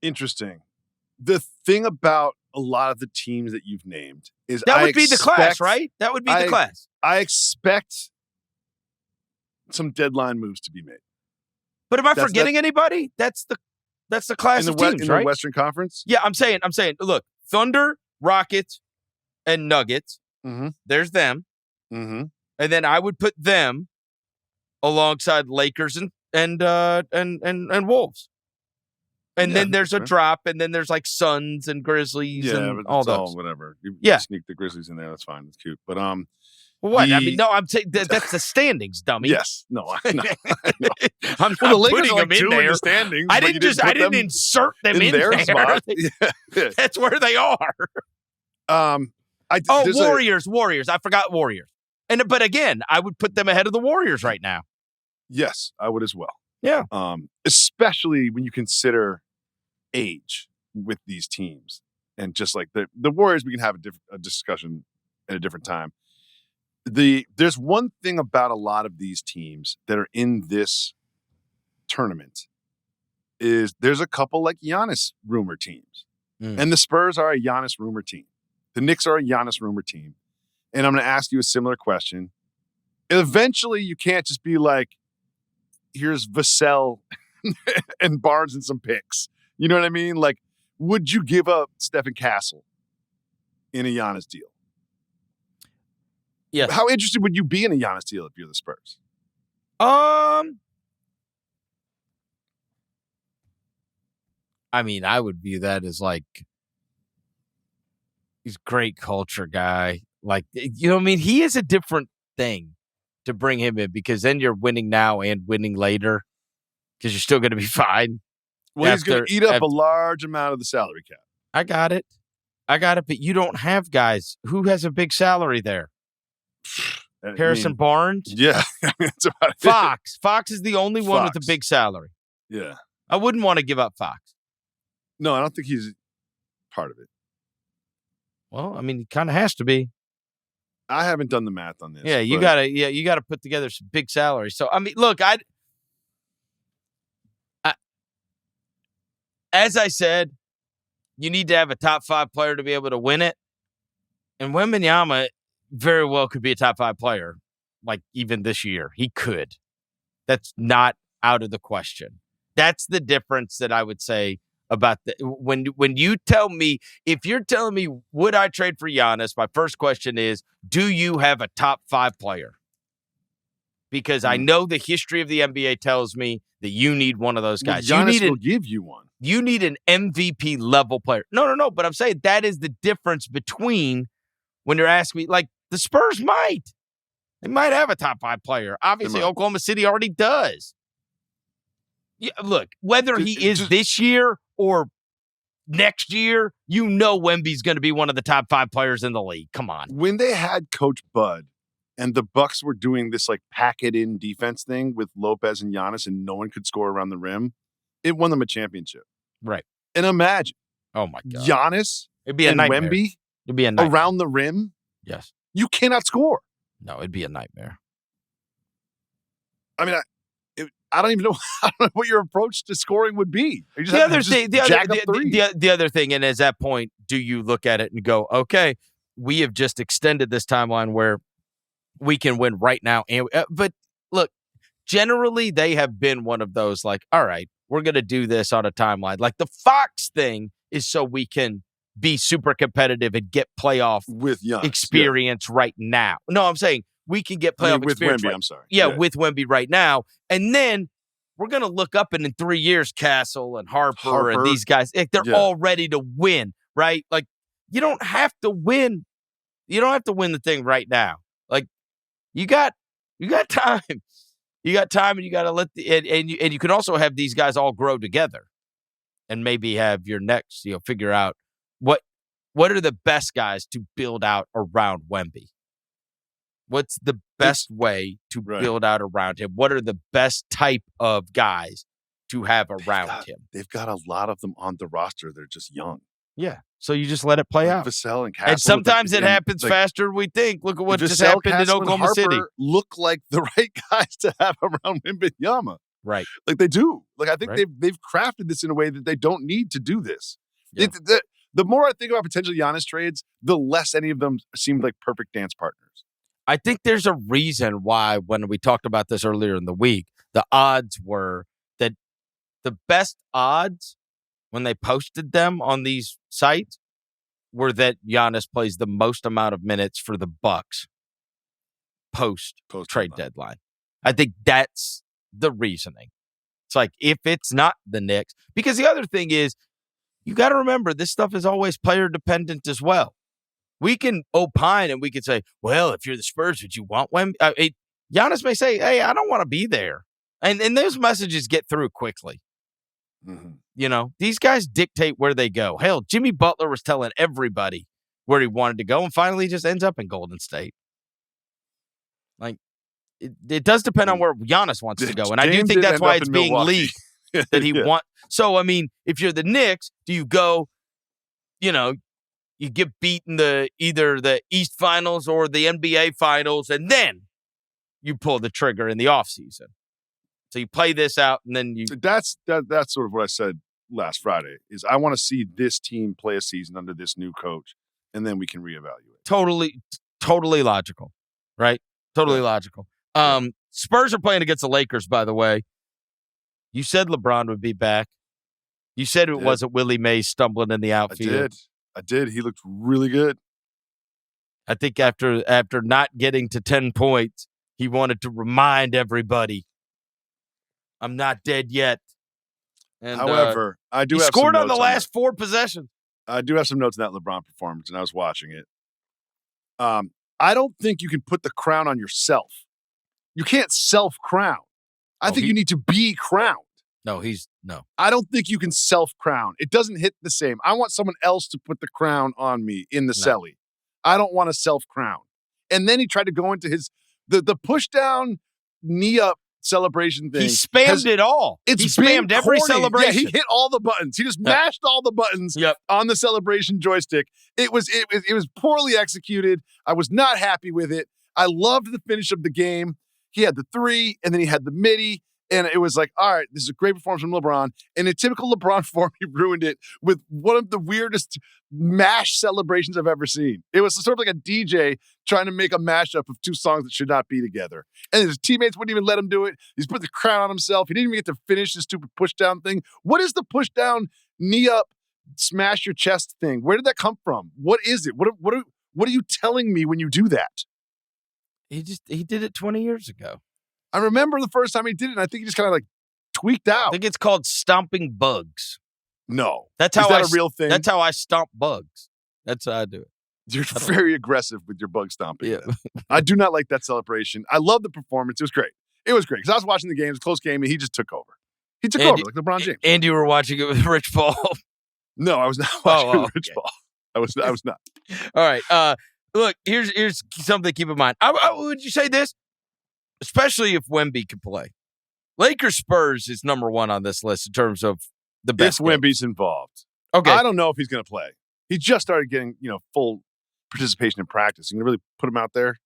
Interesting. The thing about a lot of the teams that you've named is that would be the class, right? That would be the class. I expect some deadline moves to be made. But am I forgetting anybody? That's the class of teams, right? In the Western Conference? Yeah, I'm saying, look, Thunder, Rockets, and Nuggets. Mm-hmm. There's them. Mm-hmm. And then I would put them alongside Lakers and Wolves. And then there's a drop, and then there's like Suns and Grizzlies and all those. All whatever. You sneak the Grizzlies in there, that's fine. That's cute. But what? I'm saying that's the standings, dummy. Yes. No, I know. I'm the Lakers putting are like them in there. The standings. I didn't insert them in their there. spot. That's where they are. Warriors. I forgot Warriors. But again, I would put them ahead of the Warriors right now. Yes, I would as well. Yeah. Especially when you consider age with these teams, and just like the Warriors, we can have a discussion at a different time. There's one thing about a lot of these teams that are in this tournament is there's a couple like Giannis rumor teams, and the Spurs are a Giannis rumor team. The Knicks are a Giannis rumor team, and I'm going to ask you a similar question. Eventually, you can't just be like, here's Vassell and Barnes and some picks. You know what I mean? Like, would you give up Stefan Castle in a Giannis deal? Yes. How interested would you be in a Giannis deal if you're the Spurs? I mean, I would view that as like, he's a great culture guy. Like, you know what I mean? He is a different thing to bring him in, because then you're winning now and winning later, because you're still going to be fine. Well, he's going to eat up a large amount of the salary cap. I got it. But you don't have guys. Who has a big salary there? Harrison Barnes? Yeah. That's about Fox. Fox is the only one with a big salary. Yeah. I wouldn't want to give up Fox. No, I don't think he's part of it. Well, I mean, he kind of has to be. I haven't done the math on this. Yeah, you gotta put together some big salaries. So I mean, look, as I said, you need to have a top 5 player to be able to win it. And Wembanyama very well could be a top 5 player, like even this year. He could. That's not out of the question. That's the difference that I would say about when you tell me, if you're telling me, would I trade for Giannis? My first question is, do you have a top 5 player? Because I know the history of the NBA tells me that you need one of those guys. Well, Giannis will give you one. You need an MVP level player. No. But I'm saying that is the difference between when you're asking me, like the Spurs might. They might have a top 5 player. Obviously, Oklahoma City already does. Yeah, look, whether he is this year or next year, you know Wemby's going to be one of the top 5 players in the league. Come on. When they had Coach Bud and the Bucks were doing this like pack it in defense thing with Lopez and Giannis, and no one could score around the rim, it won them a championship. Right. And imagine, Oh, my God. Giannis It'd be a and nightmare. Wemby It'd be a nightmare. around the rim. Yes. You cannot score. No, it'd be a nightmare. I mean, I don't even know, I don't know what your approach to scoring would be. You just The have to other just thing, jack up threes. the other thing, and at that point, do you look at it and go, okay, we have just extended this timeline where we can win right now. And but look, generally they have been one of those like, all right, we're going to do this on a timeline. Like the Fox thing is so we can be super competitive and get playoff with Giannis, experience right now. No, I'm saying we can get playoff with experience. Wemby, I'm sorry. Yeah, with Wemby right now. And then we're going to look up and in 3 years, Castle and Harper and these guys, they're all ready to win, right? Like you don't have to win. You don't have to win the thing right now. Like you got time. You got time, and you got to let and you can also have these guys all grow together, and maybe have your next, figure out what are the best guys to build out around Wemby. What's the best way to build out around him? What are the best type of guys to have around him? They've got a lot of them on the roster. They're just young. Yeah, so you just let it play out. Vassell and Castle, and sometimes it happens faster than we think. Look at what just happened Castle in Oklahoma City. Look like the right guys to have around Wembanyama. Right. Like they do. Like I think they've crafted this in a way that they don't need to do this. Yeah. The more I think about potential Giannis trades, the less any of them seem like perfect dance partners. I think there's a reason why when we talked about this earlier in the week, the odds were that the best odds when they posted them on these sites were that Giannis plays the most amount of minutes for the Bucks post trade deadline. I think that's the reasoning. It's like if it's not the Knicks, because the other thing is you got to remember this stuff is always player dependent as well. We can opine and we could say, well, if you're the Spurs, would you want Wemby? Giannis may say, hey, I don't want to be there. And those messages get through quickly. Mm-hmm. These guys dictate where they go. Hell, Jimmy Butler was telling everybody where he wanted to go and finally just ends up in Golden State. Like, it does depend on where Giannis wants to go. And I do think that's why it's being leaked that he wants. So, I mean, if you're the Knicks, do you go, you get beaten either the East Finals or the NBA Finals, and then you pull the trigger in the offseason. So you play this out, and then you. That's sort of what I said last Friday. Is I want to see this team play a season under this new coach, and then we can reevaluate. Totally logical, right? Totally logical. Spurs are playing against the Lakers, by the way. You said LeBron would be back. You said it wasn't Willie Mays stumbling in the outfield. I did. He looked really good. I think after not getting to 10 points, he wanted to remind everybody, I'm not dead yet. And, however, I do he have scored some on the last 4 possessions. I do have some notes on that LeBron performance, and I was watching it. I don't think you can put the crown on yourself. You can't self-crown. I think you need to be crowned. No. I don't think you can self-crown. It doesn't hit the same. I want someone else to put the crown on me in the celly. I don't want to self-crown. And then he tried to go into the push-down, knee-up celebration thing. He spammed it all. He spammed every celebration. Yeah, he hit all the buttons. He just mashed all the buttons on the celebration joystick. It was poorly executed. I was not happy with it. I loved the finish of the game. He had the 3, and then he had the midi. And it was like, all right, this is a great performance from LeBron. And in typical LeBron form, he ruined it with one of the weirdest mash celebrations I've ever seen. It was sort of like a DJ trying to make a mashup of 2 songs that should not be together. And his teammates wouldn't even let him do it. He's put the crown on himself. He didn't even get to finish his stupid push-down thing. What is the push-down, knee-up, smash your chest thing? Where did that come from? What is it? What are you telling me when you do that? He did it 20 years ago. I remember the first time he did it, and I think he just kind of like tweaked out. I think it's called stomping bugs. No. That's how a real thing? That's how I stomp bugs. That's how I do it. You're very aggressive with your bug stomping. Yeah. I do not like that celebration. I love the performance. It was great. Because I was watching the game. It was a close game, and he just took over. He took over like LeBron James. And you were watching it with Rich Paul. No, I was not watching it with Rich Paul. I was not. All right. Look, here's something to keep in mind. Would you say this? Especially if Wemby can play. Lakers Spurs is number one on this list in terms of the best. If Wemby's involved. Okay. I don't know if he's going to play. He just started getting, full participation in practice. You can really put him out there.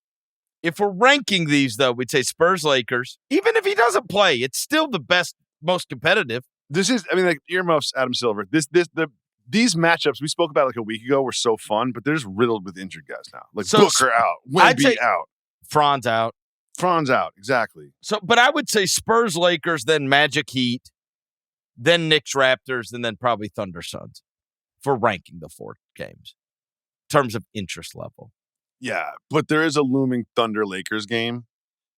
If we're ranking these, though, we'd say Spurs, Lakers. Even if he doesn't play, it's still the best, most competitive. This is, earmuffs, Adam Silver. These matchups we spoke about like a week ago were so fun, but they're just riddled with injured guys now. Like Booker out, Wemby out, Franz out. Franz out, exactly. So, but I would say Spurs, Lakers, then Magic, Heat, then Knicks, Raptors, and then probably Thunder, Suns for ranking the 4 games in terms of interest level. Yeah, but there is a looming Thunder Lakers game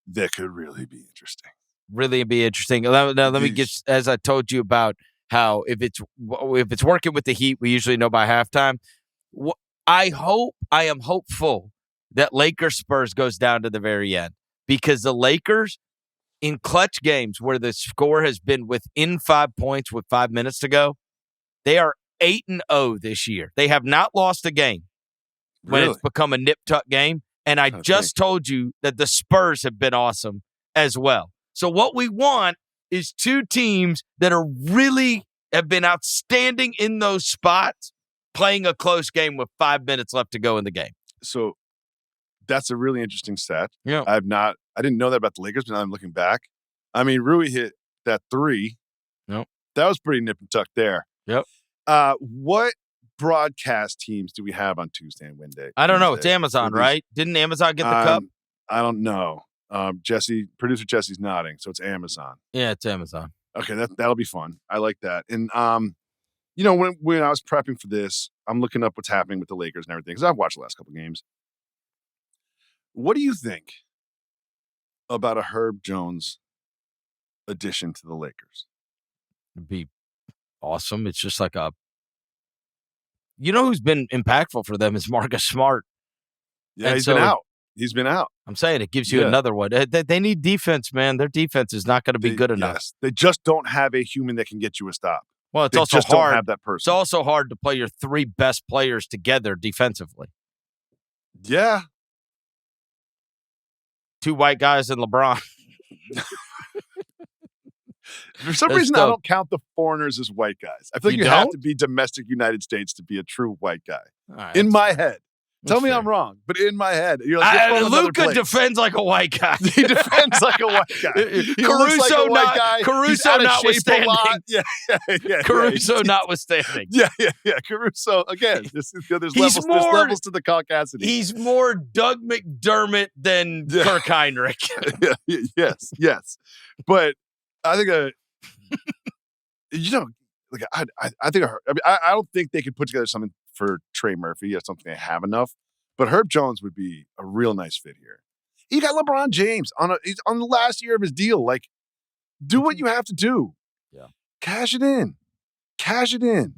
that could really be interesting. Really be interesting. Now, let me get, as I told you about how if it's working with the Heat, we usually know by halftime. I am hopeful that Lakers Spurs goes down to the very end, because the Lakers in clutch games where the score has been within 5 points with 5 minutes to go, they are 8-0 this year. They have not lost a game when it's become a nip-tuck game. And I just told you that the Spurs have been awesome as well. So what we want is 2 teams that are really have been outstanding in those spots, playing a close game with 5 minutes left to go in the game. So that's a really interesting stat. Yeah. I didn't know that about the Lakers, but now I'm looking back. Rui hit that 3. Nope. That was pretty nip and tuck there. Yep. What broadcast teams do we have on Tuesday and Wednesday? I don't know. It's Amazon, right? Didn't Amazon get the cup? I don't know. Producer Jesse's nodding, so it's Amazon. Yeah, it's Amazon. Okay, that'll be fun. I like that. And when I was prepping for this, I'm looking up what's happening with the Lakers and everything, because I've watched the last couple games. What do you think about a Herb Jones addition to the Lakers? It'd be awesome. It's just like who's been impactful for them is Marcus Smart. Yeah, He's been out. I'm saying it gives you another one. They need defense, man. Their defense is not going to be good enough. Yes, they just don't have a human that can get you a stop. Well, it's they also just hard. Don't have that person. It's also hard to play your 3 best players together defensively. Yeah. 2 white guys and LeBron. For some reason, I don't count the foreigners as white guys. I feel like you have to be domestic United States to be a true white guy. Right, in my head. Tell me I'm wrong, but in my head, you're like, Luka defends like a white guy. He defends like a white guy. He looks like a white guy. Caruso notwithstanding. Caruso Yeah. notwithstanding. Yeah. Caruso, again, there's levels to the caucasity. He's more Doug McDermott than Kirk Heinrich. Yes. But I think I don't think they could put together something for Trey Murphy. That's something they have enough. But Herb Jones would be a real nice fit here. You got LeBron James he's on the last year of his deal. Like, do what you have to do. Yeah. Cash it in.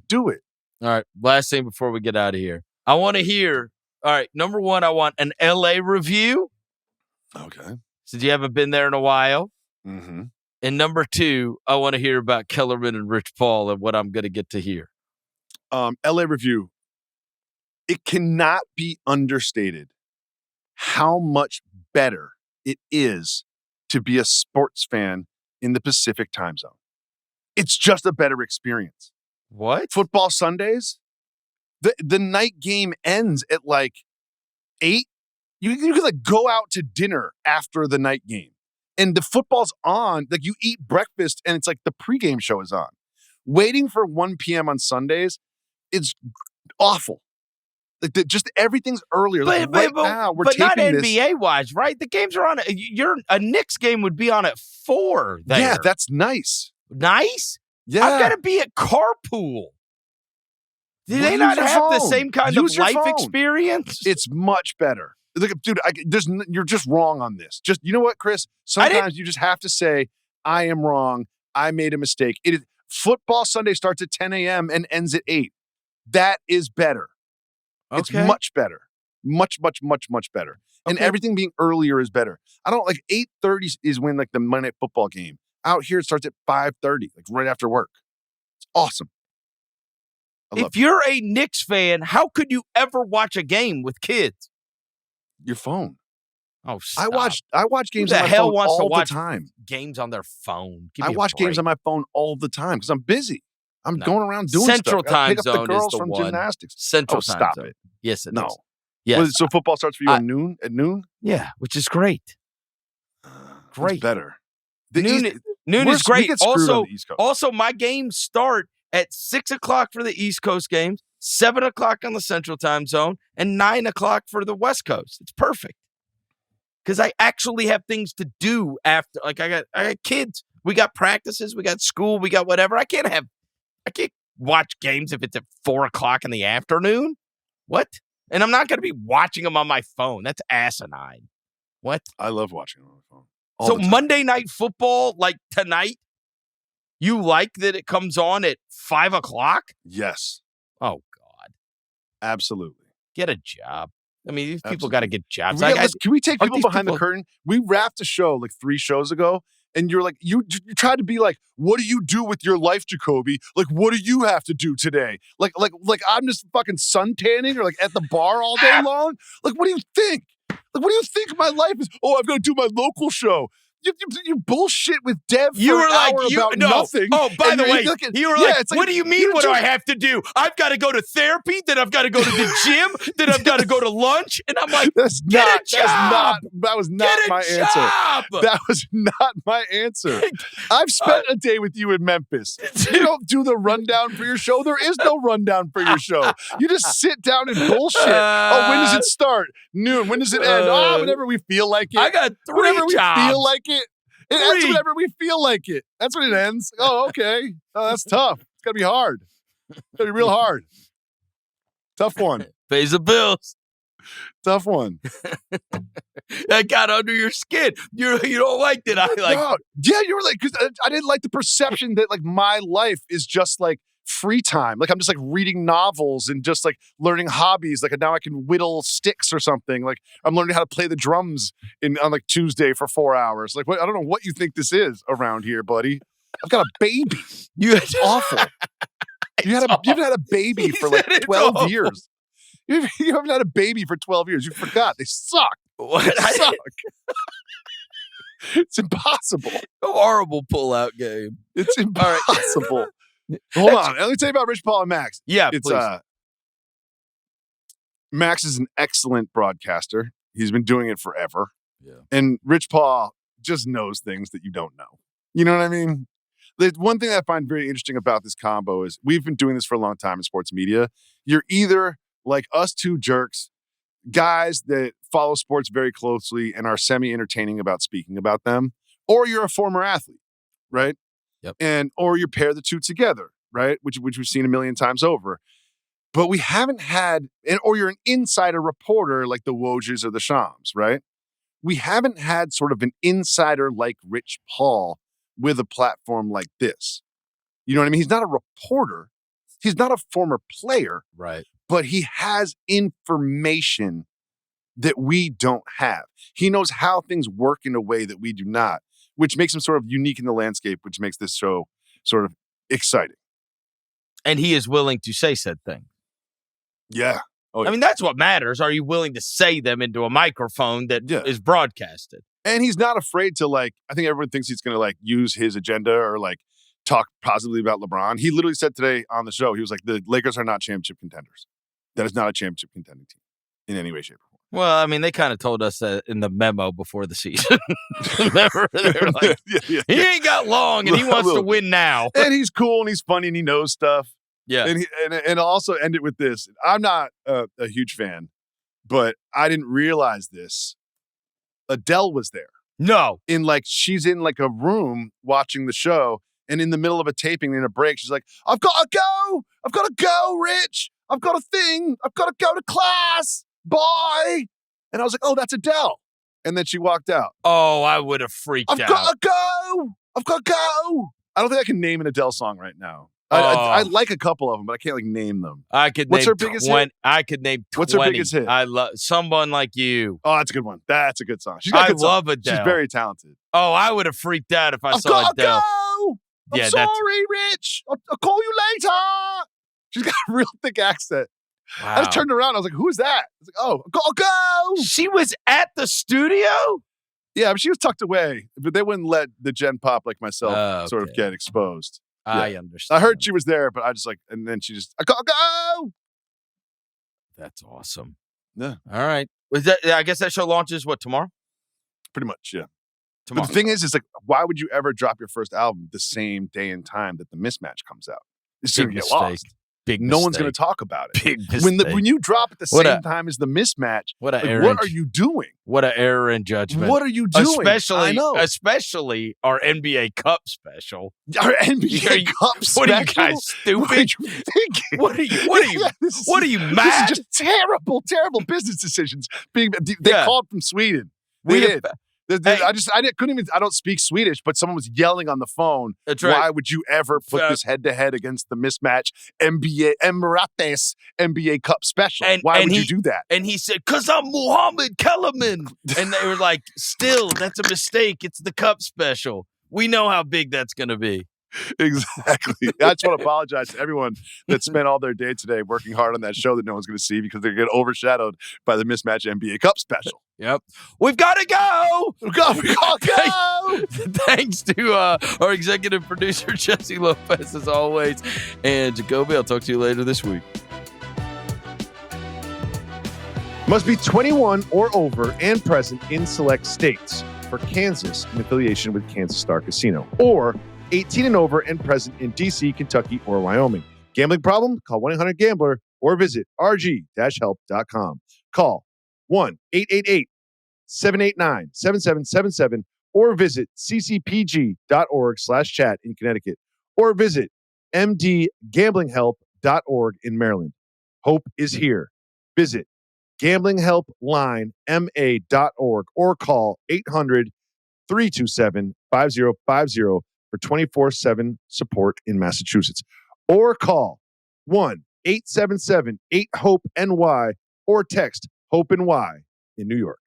Do it. All right. Last thing before we get out of here. I want to hear, all right, number 1, I want an LA review. Okay. Since you haven't been there in a while. Mm-hmm. And number 2, I want to hear about Kellerman and Rich Paul and what I'm going to get to hear. LA review. It cannot be understated how much better it is to be a sports fan in the Pacific time zone. It's just a better experience. What? Football Sundays, the night game ends at like 8. You can like go out to dinner after the night game. And the football's on, like you eat breakfast and it's like the pregame show is on. Waiting for 1 p.m. on Sundays, it's awful. Like just everything's earlier. Like now we're taping not this. NBA wise, right? The games are on. A Knicks game would be on at 4. There. Yeah, that's nice. Nice. Yeah, I've got to be at carpool. Do they not have the same kind of life experience? It's much better. Look, dude, you're just wrong on this. Just, you know what, Chris? Sometimes you just have to say, I am wrong. I made a mistake. Football Sunday starts at 10 a.m. and ends at 8. That is better. Okay. It's much better. Much better. And everything being earlier is better. I don't like 8:30 is when like the Monday Night Football game. Out here it starts at 5:30, like right after work. It's awesome. If you're a Knicks fan, how could you ever watch a game with kids? Your phone. Oh, stop. I watch games Who the on my hell phone wants to all the watch time. games on their phone? Give I me a watch games on break. my phone all the time because I'm busy. I'm No. going around doing Central stuff. I time pick up the zone is girls the from one. gymnastics. Central time stop zone. it. Yes, it No. is. Yes. So football starts for you at noon? At noon? Yeah, which is great. Great. It's better. Noon is great. We get screwed on the East Coast. Also, my games start at 6 o'clock for the East Coast games, 7 o'clock on the Central time zone, and 9 o'clock for the West Coast. It's perfect. Because I actually have things to do after. Like, I got kids. We got practices. We got school. We got whatever. I can't watch games if it's at 4 o'clock in the afternoon. What? And I'm not going to be watching them on my phone. That's asinine. What? I love watching them on my phone. So Monday Night Football, like tonight, you like that it comes on at 5 o'clock? Yes. Oh, God. Absolutely. Get a job. I mean, these people got to get jobs. Can we take people behind the curtain? We wrapped a show like 3 shows ago, and you're like, you tried to be like, what do you do with your life, Jacoby? Like, what do you have to do today? Like I'm just fucking suntanning or like at the bar all day long? Like, what do you think? Like, what do you think my life is? Oh, I've got to do my local show. You bullshit with Dev for an hour about nothing. Oh, by the way, you were like, what do you mean what do I have to do? I've got to go to therapy, then I've got to go to the gym, then I've got to go to lunch. And I'm like, that was not my answer. That was not my answer. I've spent a day with you in Memphis. You don't do the rundown for your show. There is no rundown for your show. You just sit down and bullshit. Oh, when does it start? Noon. When does it end? Whenever we feel like it. I got 3 whenever jobs. We feel like it. It ends whenever we feel like it. That's when it ends. Oh, okay. Oh, that's tough. It's got to be hard. It's got to be real hard. Tough one. Pays the bills. Tough one. That got under your skin. You don't like that. I like. No. Yeah, you were like, because I didn't like the perception that like my life is just like free time. Like I'm just like reading novels and just like learning hobbies. Like now I can whittle sticks or something. Like I'm learning how to play the drums on like Tuesday for 4 hours. Like I don't know what you think this is around here, buddy. I've got a baby. It's awful. You haven't had a baby for like 12 years. You haven't had a baby for 12 years. You forgot. They suck. They suck. It's impossible. A horrible pull-out game. It's impossible. Hold on. Let me tell you about Rich Paul and Max. Yeah, please. Max is an excellent broadcaster. He's been doing it forever. Yeah. And Rich Paul just knows things that you don't know. You know what I mean? The one thing I find very interesting about this combo is we've been doing this for a long time in sports media. You're either like us two jerks, guys that follow sports very closely and are semi-entertaining about speaking about them, or you're a former athlete, right? Yep. Or you pair the two together, right? Which we've seen a million times over. But we haven't had, or you're an insider reporter like the Wojs or the Shams, right? We haven't had sort of an insider like Rich Paul with a platform like this. You know what I mean? He's not a reporter. He's not a former player. Right. But he has information that we don't have. He knows how things work in a way that we do not, which makes him sort of unique in the landscape, which makes this show sort of exciting. And he is willing to say said thing. Yeah. Oh, yeah. I mean, that's what matters. Are you willing to say them into a microphone that is broadcasted? And he's not afraid to, like, I think everyone thinks he's going to, like, use his agenda or, like, talk positively about LeBron. He literally said today on the show, he was like, the Lakers are not championship contenders. That is not a championship contending team in any way, shape, or form. Well, I mean, they kind of told us that in the memo before the season. Remember? They were like, he ain't got long and he wants to win now. And he's cool and he's funny and he knows stuff. Yeah. And I'll also end it with this. I'm not a huge fan, but I didn't realize this. Adele was there. No. She's in like a room watching the show, and in the middle of a taping in a break, she's like, I've got to go, Rich. I've got a thing. I've got to go to class. Bye. And I was like, oh, that's Adele. And then she walked out. Oh, I would have freaked out. I've got to go. I don't think I can name an Adele song right now. I like a couple of them, but I can't like name them. What's her biggest hit? I could name 20. What's her biggest hit? I love Someone Like You. Oh, that's a good one. That's a good song. I love Adele. She's very talented. Oh, I would have freaked out if I saw Adele. Go. I'm sorry, Rich. I'll call you later. She's got a real thick accent. Wow. I just turned around. I was like, who's that? I was like, oh, go. She was at the studio? Yeah, but she was tucked away. But they wouldn't let the Gen Pop like myself sort of get exposed. I understand. I heard she was there, but I just and then she just, go. That's awesome. Yeah. All right. I guess that show launches, tomorrow? Pretty much, yeah. Tomorrow. But the thing is, why would you ever drop your first album the same day and time that the Mismatch comes out? It's going to get lost. No one's going to talk about it. Big mistake. When you drop at the same time as the Mismatch, what are you doing? What an error in judgment. What are you doing? Especially our NBA Cup special. Our NBA Cup special? What are you guys, stupid? What are you thinking? What are you mad? This is just terrible business decisions. They called from Sweden. They did. I don't speak Swedish, but someone was yelling on the phone. That's right. Why would you ever put this head-to-head against the Mismatch Emirates NBA Cup special? Why would you do that? And he said, because I'm Muhammad Kellerman. And they were like, still, that's a mistake. It's the Cup special. We know how big that's going to be. Exactly. I just want to apologize to everyone that spent all their day today working hard on that show that no one's going to see because they're going to get overshadowed by the Mismatch NBA Cup special. Yep. We've got to go. We got to go. Thanks to our executive producer, Jessie Lopez, as always. And Jacoby, I'll talk to you later this week. Must be 21 or over and present in select states. For Kansas, in affiliation with Kansas Star Casino. Or 18 and over and present in D.C., Kentucky, or Wyoming. Gambling problem? Call 1-800-GAMBLER or visit rg-help.com. Call 1-888-789-7777 or visit ccpg.org/chat in Connecticut or visit mdgamblinghelp.org in Maryland. Hope is here. Visit gamblinghelplinema.org or call 800-327-5050 for 24/7 support in Massachusetts. Or call 1-877-8-HOPE-NY or text HOPE-NY in New York.